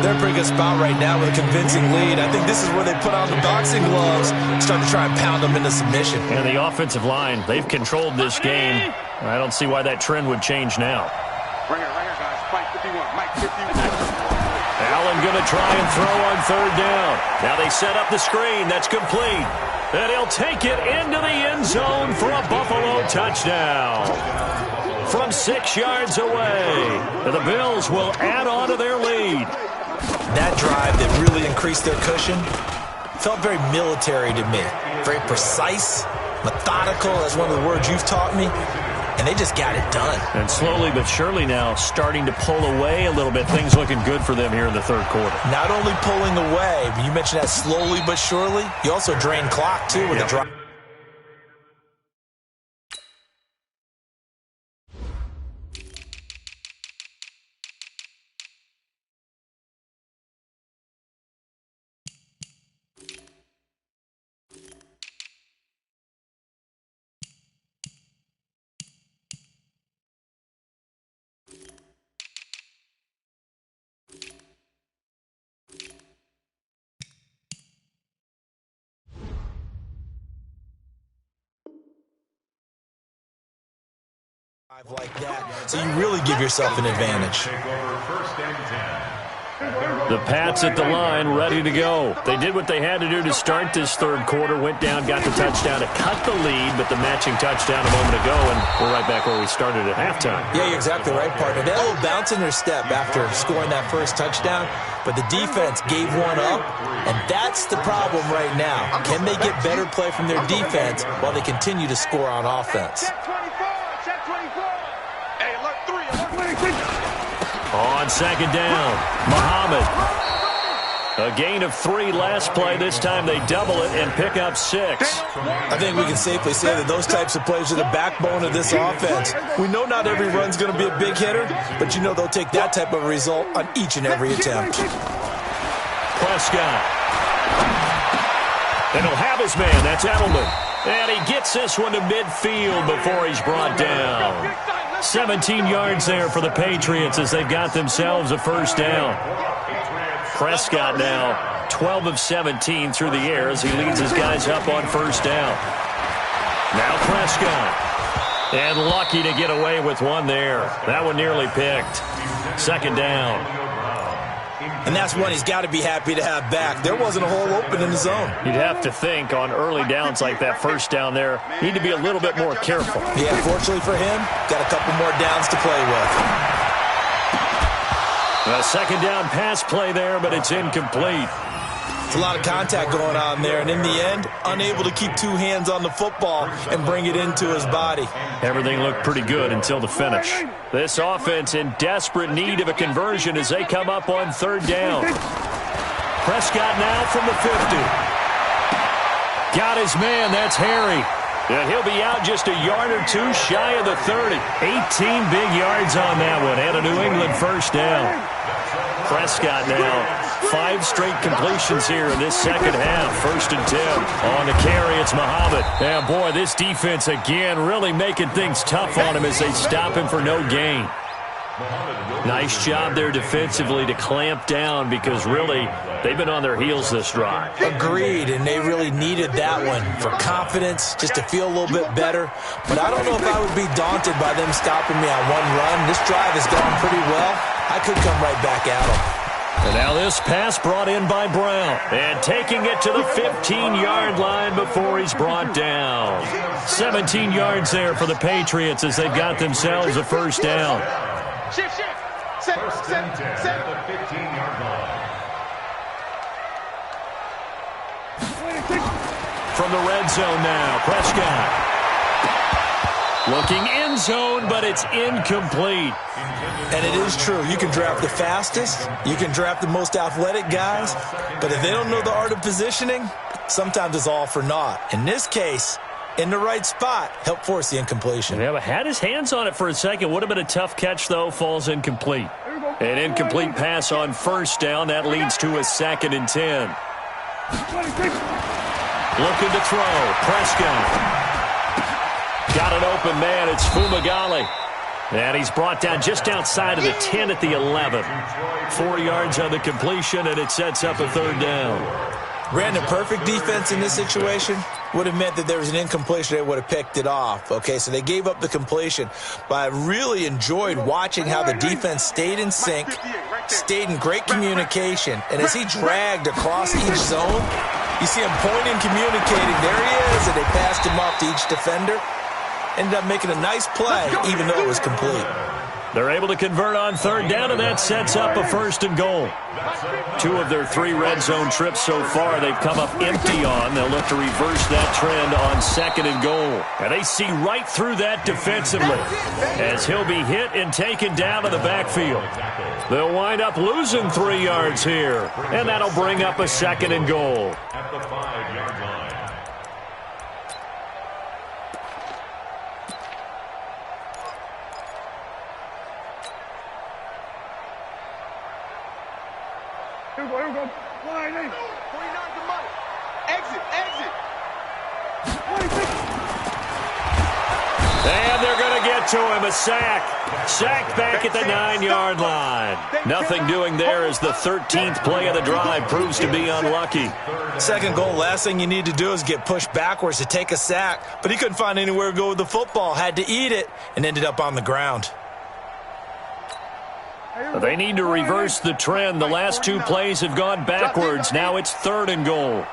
They're in a pretty good spot right now with a convincing lead. I think this is where they put on the boxing gloves and start to try and pound them into submission. And the offensive line, they've controlled this game. I don't see why that trend would change now. Right here, guys. Mike 51. Mike 51. Allen going to try and throw on 3rd down. Now they set up the screen. That's complete. And he'll take it into the end zone for a Buffalo touchdown. From 6 yards away, the Bills will add on to their lead. That drive that really increased their cushion felt very military to me. Very precise, methodical. That's one of the words you've taught me. And they just got it done. And slowly but surely now starting to pull away a little bit. Things looking good for them here in the third quarter. Not only pulling away, but you mentioned that slowly but surely. You also drain clock, too, with the drive. Like that, so you really give yourself an advantage. The Pats at the line, ready to go. They did what they had to do to start this third quarter, went down, got the touchdown to cut the lead, but the matching touchdown a moment ago, and we're right back where we started at halftime. Yeah, you're exactly right, partner. They had a little bounce in their step after scoring that first touchdown, but the defense gave one up, and that's the problem right now. Can they get better play from their defense while they continue to score on offense? On second down, Muhammad. A gain of 3 last play. This time they double it and pick up 6. I think we can safely say that those types of plays are the backbone of this offense. We know not every run's going to be a big hitter, but you know they'll take that type of result on each and every attempt. Prescott. And he'll have his man. That's Edelman. And he gets this one to midfield before he's brought down. 17 yards there for the Patriots as they've got themselves a first down. Prescott now 12 of 17 through the air as he leads his guys up on first down. Now Prescott. And lucky to get away with one there. That one nearly picked. Second down. And that's one he's got to be happy to have back. There wasn't a hole open in the zone. You'd have to think on early downs like that first down there, need to be a little bit more careful. Yeah, fortunately for him, got a couple more downs to play with. A second down pass play there, but it's incomplete. It's a lot of contact going on there, and in the end, unable to keep 2 hands on the football and bring it into his body. Everything looked pretty good until the finish. This offense in desperate need of a conversion as they come up on third down. Prescott now from the 50. Got his man, that's Harry. And he'll be out just a yard or 2 shy of the 30. 18 big yards on that one, and a New England first down. Prescott now 5 straight completions here in this second half. 1st and 10. On the carry, it's Muhammad. And boy, this defense again really making things tough on him as they stop him for no gain. Nice job there defensively to clamp down because really they've been on their heels this drive. Agreed, and they really needed that one for confidence, just to feel a little bit better. But I don't know if I would be daunted by them stopping me on one run. This drive has gone pretty well. I could come right back at them. And now this pass brought in by Brown. And taking it to the 15-yard line before he's brought down. 17 yards there for the Patriots as they've got themselves a first down. Shift. First and 10 at the 15-yard line. From the red zone now, Prescott. Looking end zone, but it's incomplete. And it is true. You can draft the fastest. You can draft the most athletic guys. But if they don't know the art of positioning, sometimes it's all for naught. In this case, in the right spot, help force the incompletion. Yeah, but had his hands on it for a second. Would have been a tough catch, though. Falls incomplete. An incomplete pass on first down. That leads to a 2nd and 10. Looking to throw. Prescott. Got an open man. It's Fumagalli. And he's brought down just outside of the 10 at the 11. 4 yards on the completion, and it sets up a third down. Brandon, perfect defense in this situation would have meant that there was an incompletion. They would have picked it off. Okay, so they gave up the completion. But I really enjoyed watching how the defense stayed in sync, stayed in great communication. And as he dragged across each zone, you see him pointing, communicating. There he is, and they passed him off to each defender. Ended up making a nice play, even though it was complete. They're able to convert on third down, and that sets up a 1st and goal. 2 of their 3 red zone trips so far they've come up empty on. They'll look to reverse that trend on 2nd and goal. And they see right through that defensively as he'll be hit and taken down to the backfield. They'll wind up losing 3 yards here, and that'll bring up a 2nd and goal. At the 5-yard line. Here we go. Line 8. 49 to money. Exit. And they're going to get to him, a sack. Sacked back at the 9-yard line. Nothing doing there as the 13th play of the drive proves to be unlucky. Second goal, last thing you need to do is get pushed backwards to take a sack. But he couldn't find anywhere to go with the football. Had to eat it and ended up on the ground. They need to reverse the trend. The last 2 plays have gone backwards. Now it's 3rd and goal.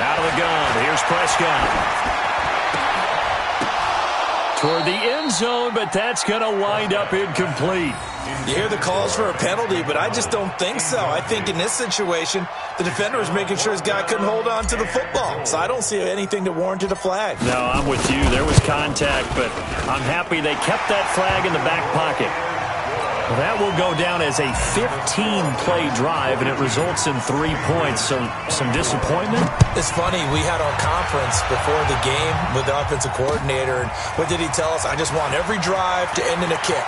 Out of the gun. Here's Prescott. Toward the end zone, but that's going to wind up incomplete. You hear the calls for a penalty, but I just don't think so. I think in this situation, the defender was making sure his guy couldn't hold on to the football. So I don't see anything that warranted a flag. No, I'm with you. There was contact, but I'm happy they kept that flag in the back pocket. Well, that will go down as a 15-play drive, and it results in 3 points. So some disappointment? It's funny. We had our conference before the game with the offensive coordinator. And what did he tell us? I just want every drive to end in a kick,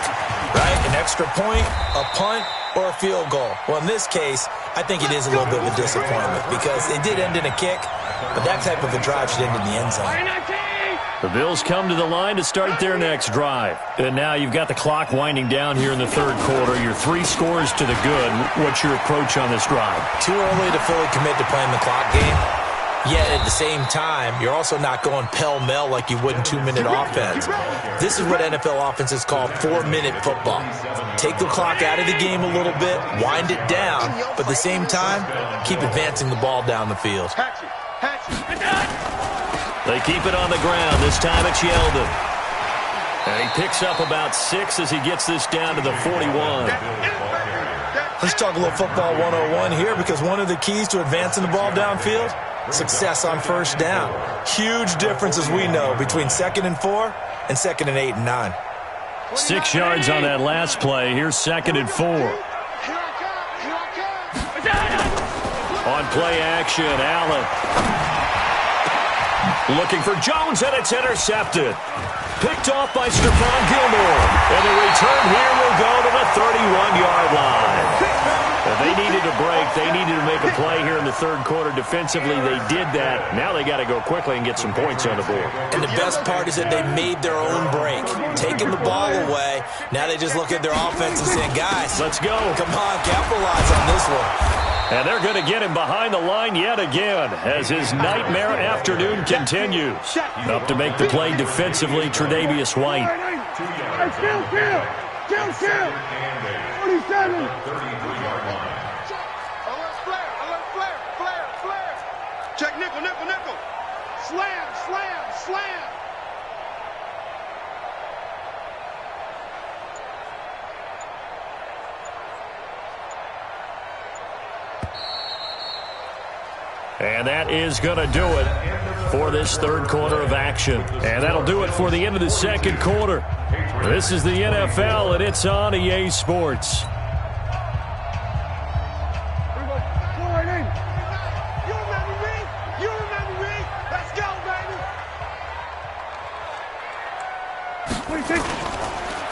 right? An extra point, a punt, or a field goal. Well, in this case, I think it is a little bit of a disappointment because it did end in a kick, but that type of a drive should end in the end zone. The Bills come to the line to start their next drive. And now you've got the clock winding down here in the 3rd quarter. You're 3 scores to the good. What's your approach on this drive? Too early to fully commit to playing the clock game. Yet at the same time, you're also not going pell-mell like you would in 2-minute offense. This is what NFL offenses call 4-minute football. Take the clock out of the game a little bit, wind it down, but at the same time, keep advancing the ball down the field. They keep it on the ground. This time it's Yeldon. And he picks up about 6 as he gets this down to the 41. Let's talk a little football 101 here because one of the keys to advancing the ball downfield, success on first down. Huge difference, as we know, between 2nd and 4 and 2nd and 8 and 9. 6 yards on that last play. Here's 2nd and 4. On play action, Allen. Looking for Jones, and it's intercepted. Picked off by Stephon Gilmore. And the return here will go to the 31-yard line. Well, they needed a break. They needed to make a play here in the 3rd quarter. Defensively, they did that. Now they got to go quickly and get some points on the board. And the best part is that they made their own break. Taking the ball away, now they just look at their offense and saying, guys, let's go. Come on, capitalize on this one. And they're going to get him behind the line yet again as his nightmare afternoon continues. Up to make the play defensively, Tre'Davious White. Kill! 47! Flare! Check nickel! Slam! And that is going to do it for this 3rd quarter of action. And that'll do it for the end of the 2nd quarter. This is the NFL, and it's on EA Sports. You remember me? Let's go, baby!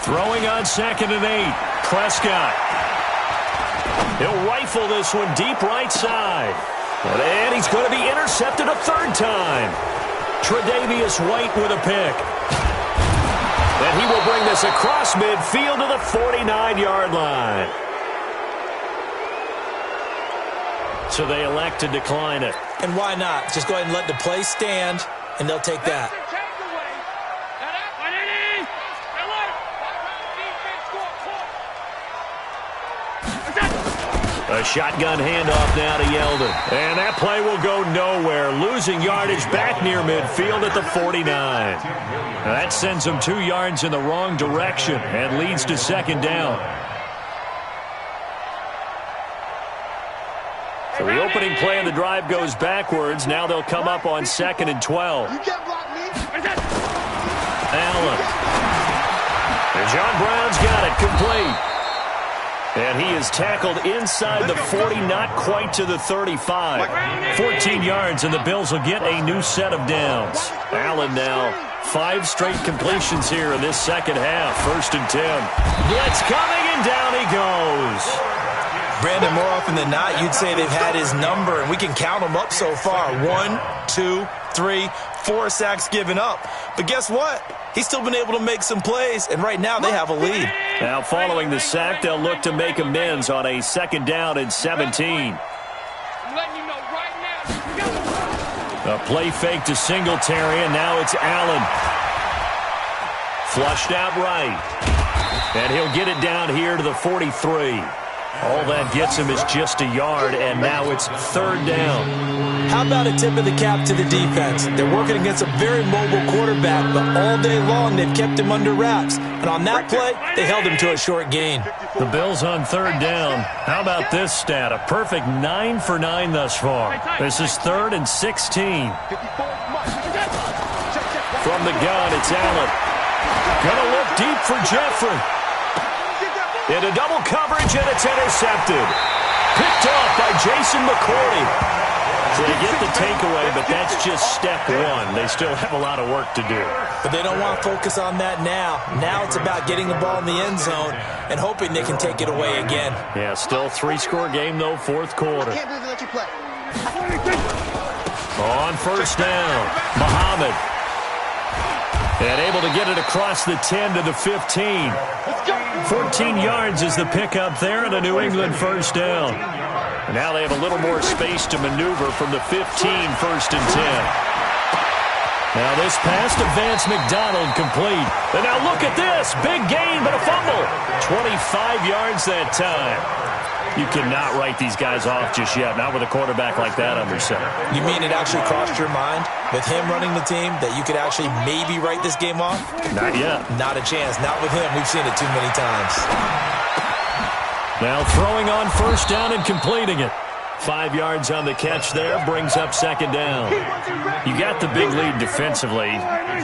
Throwing on 2nd and 8. Prescott. He'll rifle this one deep right side. And he's going to be intercepted a 3rd time. Tre'Davious White with a pick. And he will bring this across midfield to the 49-yard line. So they elect to decline it. And why not? Just go ahead and let the play stand, and they'll take that. A shotgun handoff now to Yeldon. And that play will go nowhere. Losing yardage back near midfield at the 49. That sends them 2 yards in the wrong direction and leads to 2nd down. So the opening play of the drive goes backwards. Now they'll come up on 2nd and 12. Allen. And John Brown's got it complete. And he is tackled inside the 40, not quite to the 35. 14 yards, and the Bills will get a new set of downs. Allen now, 5 straight completions here in this 2nd half. 1st and 10. Blitz coming, and down he goes. Brandon, more often than not, you'd say they've had his number, and we can count them up so far. 1, 2, 3, 4 sacks given up. But guess what? He's still been able to make some plays, and right now they have a lead. Now following the sack, they'll look to make amends on a 2nd down and 17. A play fake to Singletary, and now it's Allen. Flushed out right. And he'll get it down here to the 43. All that gets him is just a yard, and now it's 3rd down. How about a tip of the cap to the defense? They're working against a very mobile quarterback, but all day long they've kept him under wraps. And on that play, they held him to a short gain. The Bills on 3rd down. How about this stat? A perfect 9 for 9 thus far. This is 3rd and 16. From the gun, it's Allen. Gonna look deep for Jeffrey. Into double coverage, and it's intercepted. Picked off by Jason McCourty. So they get the takeaway, but that's just step 1. They still have a lot of work to do. But they don't want to focus on that now. Now it's about getting the ball in the end zone and hoping they can take it away again. Yeah, still 3-score game, though, 4th quarter. On 1st down, Muhammad. And able to get it across the 10 to the 15. 14 yards is the pickup there, and a New England 1st down. And now they have a little more space to maneuver from the 15, 1st and 10. Now this pass to Vance McDonald complete. And now look at this. Big gain, but a fumble. 25 yards that time. You cannot write these guys off just yet, not with a quarterback like that under center. You mean it actually crossed your mind with him running the team that you could actually maybe write this game off? Not yet. Not a chance. Not with him. We've seen it too many times. Now throwing on 1st down and completing it. 5 yards on the catch there, brings up 2nd down. You got the big lead defensively.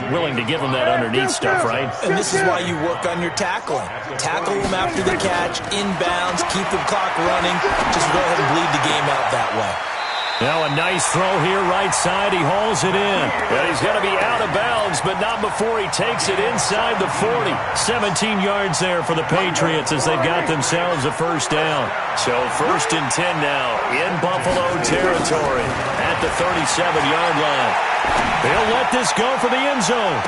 Willing to give them that underneath stuff, right? And this is why you work on your tackling. Tackle them after the catch, inbounds, keep the clock running. Just go ahead and bleed the game out that way. Now a nice throw here, right side. He hauls it in. And he's going to be out of bounds, but not before he takes it inside the 40. 17 yards there for the Patriots as they've got themselves a 1st down. So 1st and 10 now in Buffalo territory at the 37-yard line. They'll let this go for the end zone.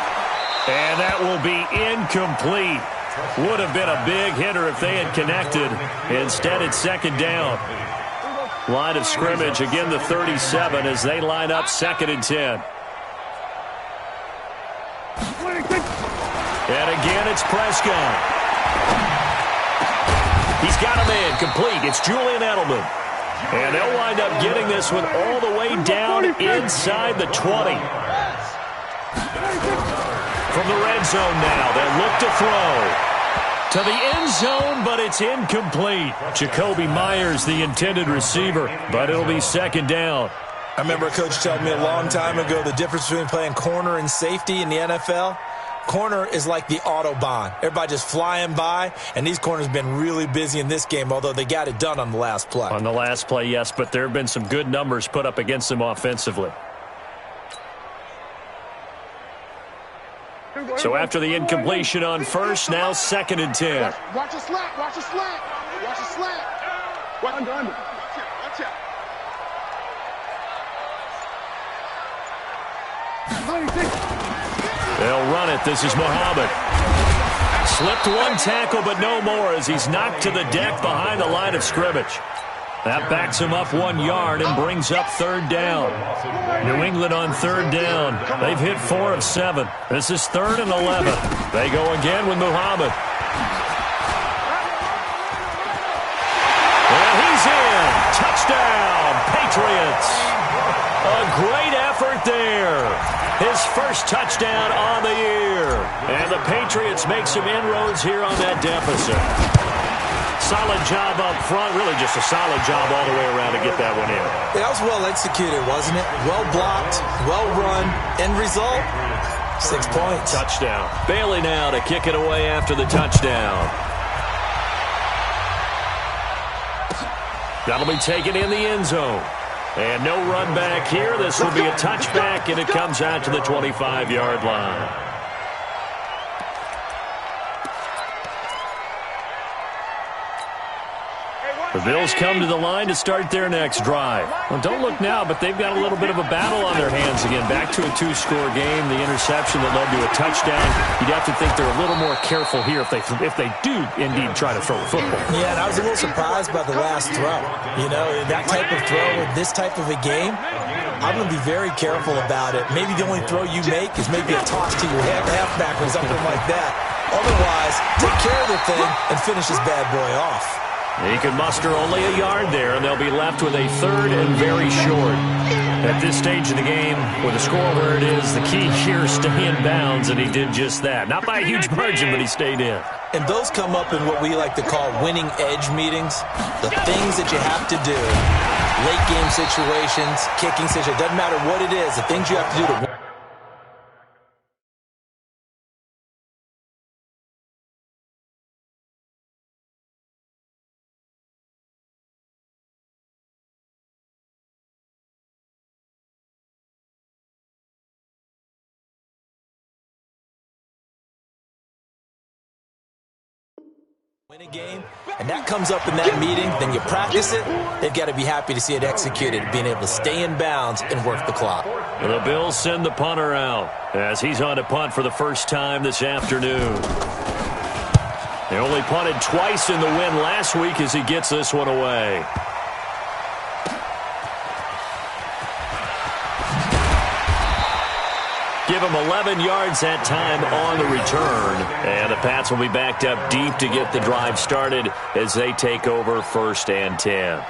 And that will be incomplete. Would have been a big hitter if they had connected. Instead, it's 2nd down. Line of scrimmage, again the 37 as they line up 2nd and 10. And again, it's Prescott. He's got a man complete. It's Julian Edelman. And they'll wind up getting this one all the way down inside the 20. From the red zone now, they'll look to throw. To the end zone, but it's incomplete. Jacoby Myers, the intended receiver, but it'll be 2nd down. I remember a coach telling me a long time ago the difference between playing corner and safety in the NFL. Corner is like the Autobahn. Everybody just flying by, and these corners have been really busy in this game, although they got it done on the last play. On the last play, yes, but there have been some good numbers put up against them offensively. So after the incompletion on 1st, now 2nd and 10. Watch a slant, watch a slant, watch a slant. Under. Watch out. They'll run it. This is Muhammad. Slipped one tackle, but no more as he's knocked to the deck behind the line of scrimmage. That backs him up 1 yard and brings up 3rd down. New England on 3rd down. They've hit 4 of 7. This is 3rd and 11. They go again with Muhammad. And he's in. Touchdown, Patriots. A great effort there. His 1st touchdown on the year. And the Patriots make some inroads here on that deficit. Solid job up front, really just a solid job all the way around to get that one in. That was well executed, wasn't it? Well blocked, well run. End result, 6 points. Touchdown. Bailey now to kick it away after the touchdown. That'll be taken in the end zone. And no run back here. This will be a touchback, and it comes out to the 25-yard line. The Bills come to the line to start their next drive. Well, don't look now, but they've got a little bit of a battle on their hands again. Back to a 2-score game, the interception that led to a touchdown. You'd have to think they're a little more careful here if they do indeed try to throw the football. Yeah, and I was a little surprised by the last throw. You know, that type of throw in this type of a game, I'm going to be very careful about it. Maybe the only throw you make is maybe a toss to your halfback or something like that. Otherwise, take care of the thing and finish this bad boy off. He could muster only a yard there, and they'll be left with a 3rd and very short. At this stage of the game, with the score where it is, the key here is stay in bounds, and he did just that. Not by a huge margin, but he stayed in. And those come up in what we like to call winning edge meetings. The things that you have to do, late game situations, kicking situations, doesn't matter what it is, the things you have to do to win. Win a game, and that comes up in that meeting, then you practice it, they've got to be happy to see it executed, being able to stay in bounds and work the clock. The Bills send the punter out as he's on to punt for the first time this afternoon. They only punted twice in the win last week as he gets this one away. Give him 11 yards that time on the return. And the Pats will be backed up deep to get the drive started as they take over 1st and 10.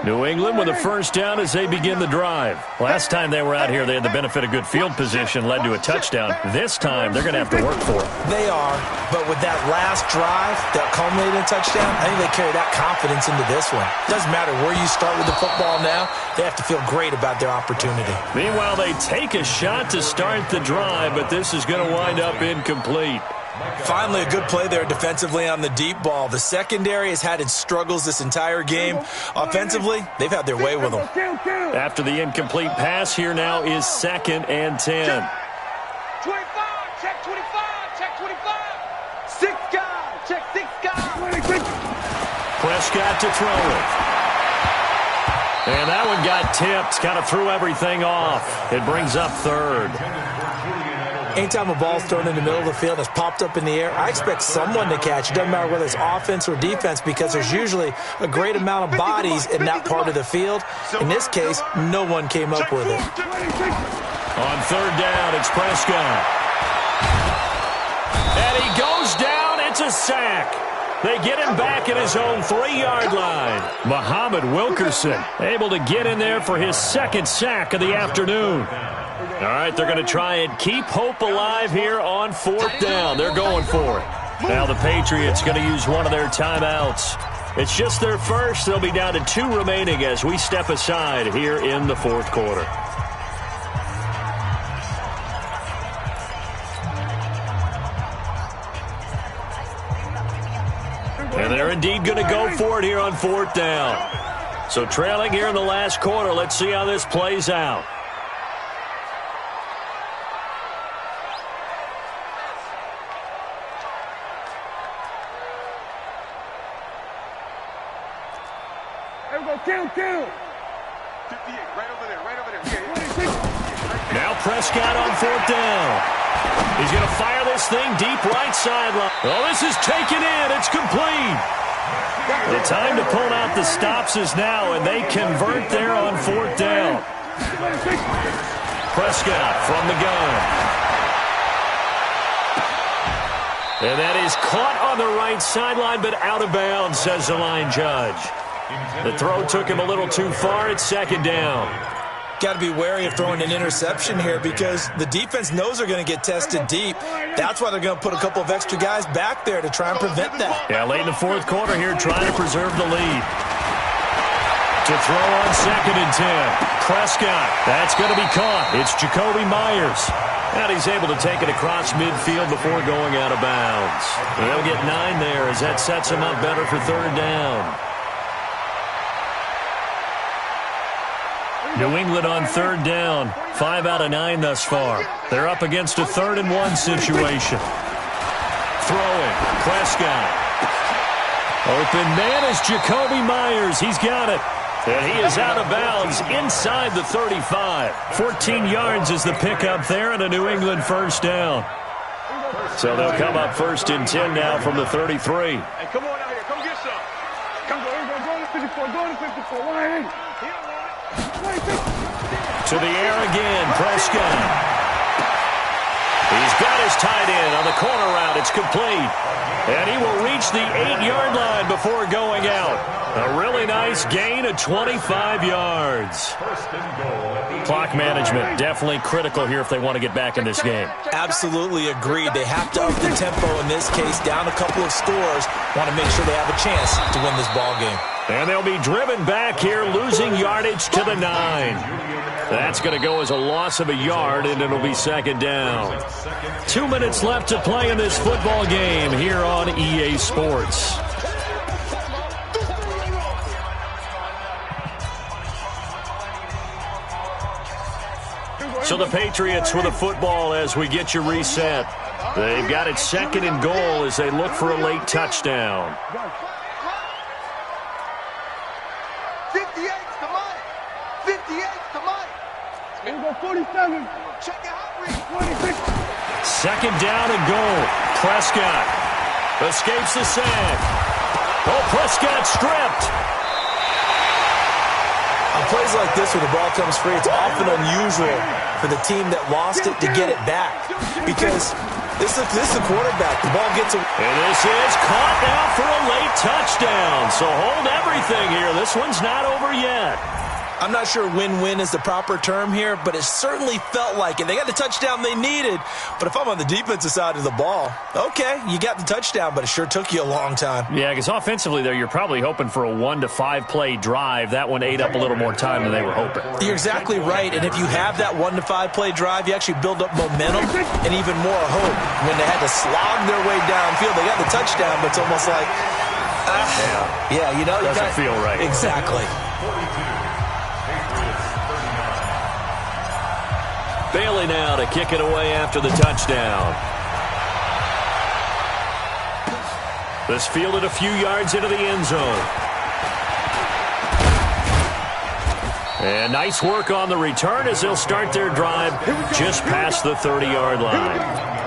New England with a first down as they begin the drive. Last time they were out here, they had the benefit of good field position, led to a touchdown. This time, they're going to have to work for it. They are, but with that last drive that culminated in a touchdown, I think they carry that confidence into this one. Doesn't matter where you start with the football now, they have to feel great about their opportunity. Meanwhile, they take a shot to start the drive, but this is going to wind up incomplete. Finally, a good play there defensively on the deep ball. The secondary has had its struggles this entire game. Offensively, they've had their way with them. After the incomplete pass, here now is 2nd and 10. Check 25, check 25, check 25. 6 guys, check 6 guys. Prescott to throw it. And that one got tipped, kind of threw everything off. It brings up 3rd. Anytime a ball's thrown in the middle of the field and it's popped up in the air, I expect someone to catch it. Doesn't matter whether it's offense or defense, because there's usually a great amount of bodies in that part of the field. In this case, no one came up with it. On 3rd down, it's Prescott. And he goes down. It's a sack. They get him back at his own 3-yard line. Muhammad Wilkerson able to get in there for his 2nd sack of the afternoon. All right, they're going to try and keep hope alive here on 4th down. They're going for it. Now the Patriots going to use one of their timeouts. It's just their first. They'll be down to 2 remaining as we step aside here in the 4th quarter. And they're indeed going to go for it here on 4th down. So trailing here in the last quarter. Let's see how this plays out. Kill. Now Prescott on 4th down. He's going to fire this thing deep right sideline. Oh, this is taken in. It's complete. The time to pull out the stops is now, and they convert there on 4th down. Prescott from the gun. And that is caught on the right sideline, but out of bounds, says the line judge. The throw took him a little too far. It's 2nd down. Got to be wary of throwing an interception here because the defense knows they're going to get tested deep. That's why they're going to put a couple of extra guys back there to try and prevent that. Yeah, late in the 4th quarter here, trying to preserve the lead. To throw on 2nd and 10. Prescott, that's going to be caught. It's Jacoby Myers. And he's able to take it across midfield before going out of bounds. They'll get 9 there as that sets him up better for 3rd down. New England on 3rd down. 5 out of 9 thus far. They're up against a 3rd and 1 situation. Throwing. Prescott. Open man is Jacoby Myers. He's got it. And he is out of bounds inside the 35. 14 yards is the pickup there and a New England first down. So they'll come up 1st and 10 now from the 33. Hey, come on out here. Come get some. Come go to 54. Go to 54. Why ain't? To the air again, Prescott. He's got his tight end on the corner route. It's complete. And he will reach the 8-yard line before going out. A really nice gain of 25 yards. Clock management definitely critical here if they want to get back in this game. Absolutely agreed. They have to up the tempo in this case, down a couple of scores. Want to make sure they have a chance to win this ball game. And they'll be driven back here, losing yardage to the 9. That's going to go as a loss of a yard, and it'll be 2nd down. 2 minutes left to play in this football game here on EA Sports. So the Patriots with the football as we get you reset. They've got it 2nd and goal as they look for a late touchdown. 58's the money. 58's the money. Here we go, 47. Check it out, 26. 2nd down and goal. Prescott escapes the sack. Oh, Prescott stripped. On plays like this where the ball comes free, it's often unusual for the team that lost it to get it back. Because this is the quarterback. The ball gets away. And this is caught now for a late touchdown. So hold everything here. This one's not over yet. I'm not sure win-win is the proper term here, but it certainly felt like it. They got the touchdown they needed, but if I'm on the defensive side of the ball, okay, you got the touchdown, but it sure took you a long time. Yeah, because offensively there, you're probably hoping for a 1 to 5 play drive. That one ate up a little more time than they were hoping. You're exactly right, and if you have that 1 to 5 play drive, you actually build up momentum and even more hope. When they had to slog their way downfield, they got the touchdown, but it's almost like, yeah, you know. Doesn't feel right. Exactly. Bailey now to kick it away after the touchdown. This fielded a few yards into the end zone. And nice work on the return as they'll start their drive just past the 30-yard line.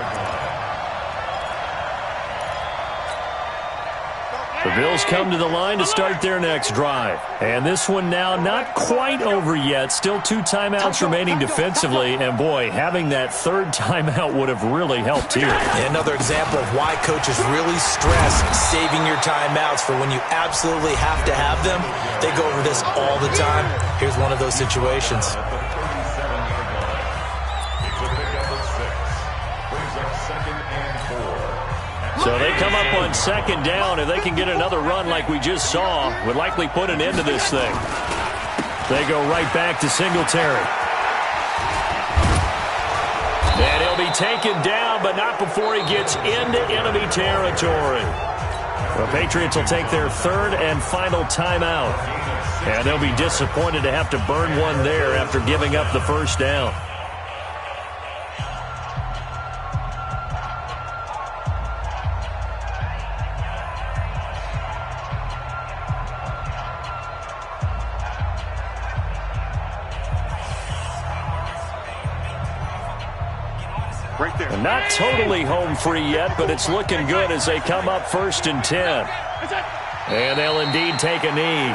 The Bills come to the line to start their next drive. And this one now not quite over yet. Still 2 timeouts remaining defensively. And, boy, having that 3rd timeout would have really helped here. Another example of why coaches really stress saving your timeouts for when you absolutely have to have them. They go over this all the time. Here's one of those situations. So they come up on 2nd down. If they can get another run like we just saw, would likely put an end to this thing. They go right back to Singletary. And he'll be taken down, but not before he gets into enemy territory. The Patriots will take their 3rd and final timeout. And they'll be disappointed to have to burn one there after giving up the 1st down. Right there. Not totally home free yet, but it's looking good as they come up 1st and 10. And they'll indeed take a knee.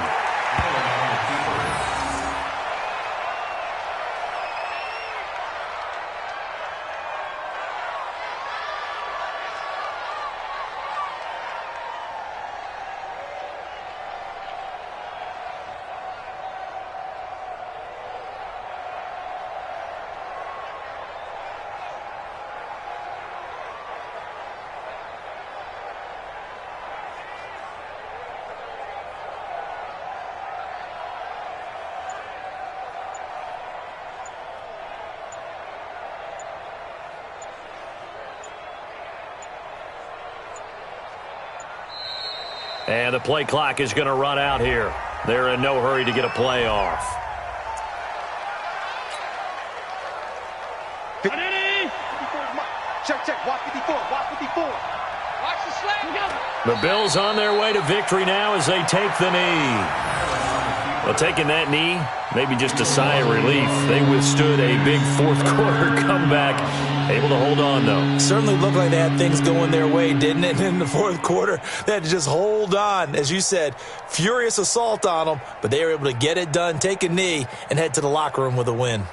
And the play clock is going to run out here. They're in no hurry to get a play off. Check, check. Watch 54. Watch 54. Watch the slam. The Bills on their way to victory now as they take the knee. Well, taking that knee, maybe just a sigh of relief. They withstood a big fourth quarter comeback. Able to hold on, though. Certainly looked like they had things going their way, didn't it? In the fourth quarter, they had to just hold on. As you said, furious assault on them, but they were able to get it done, take a knee, and head to the locker room with a win.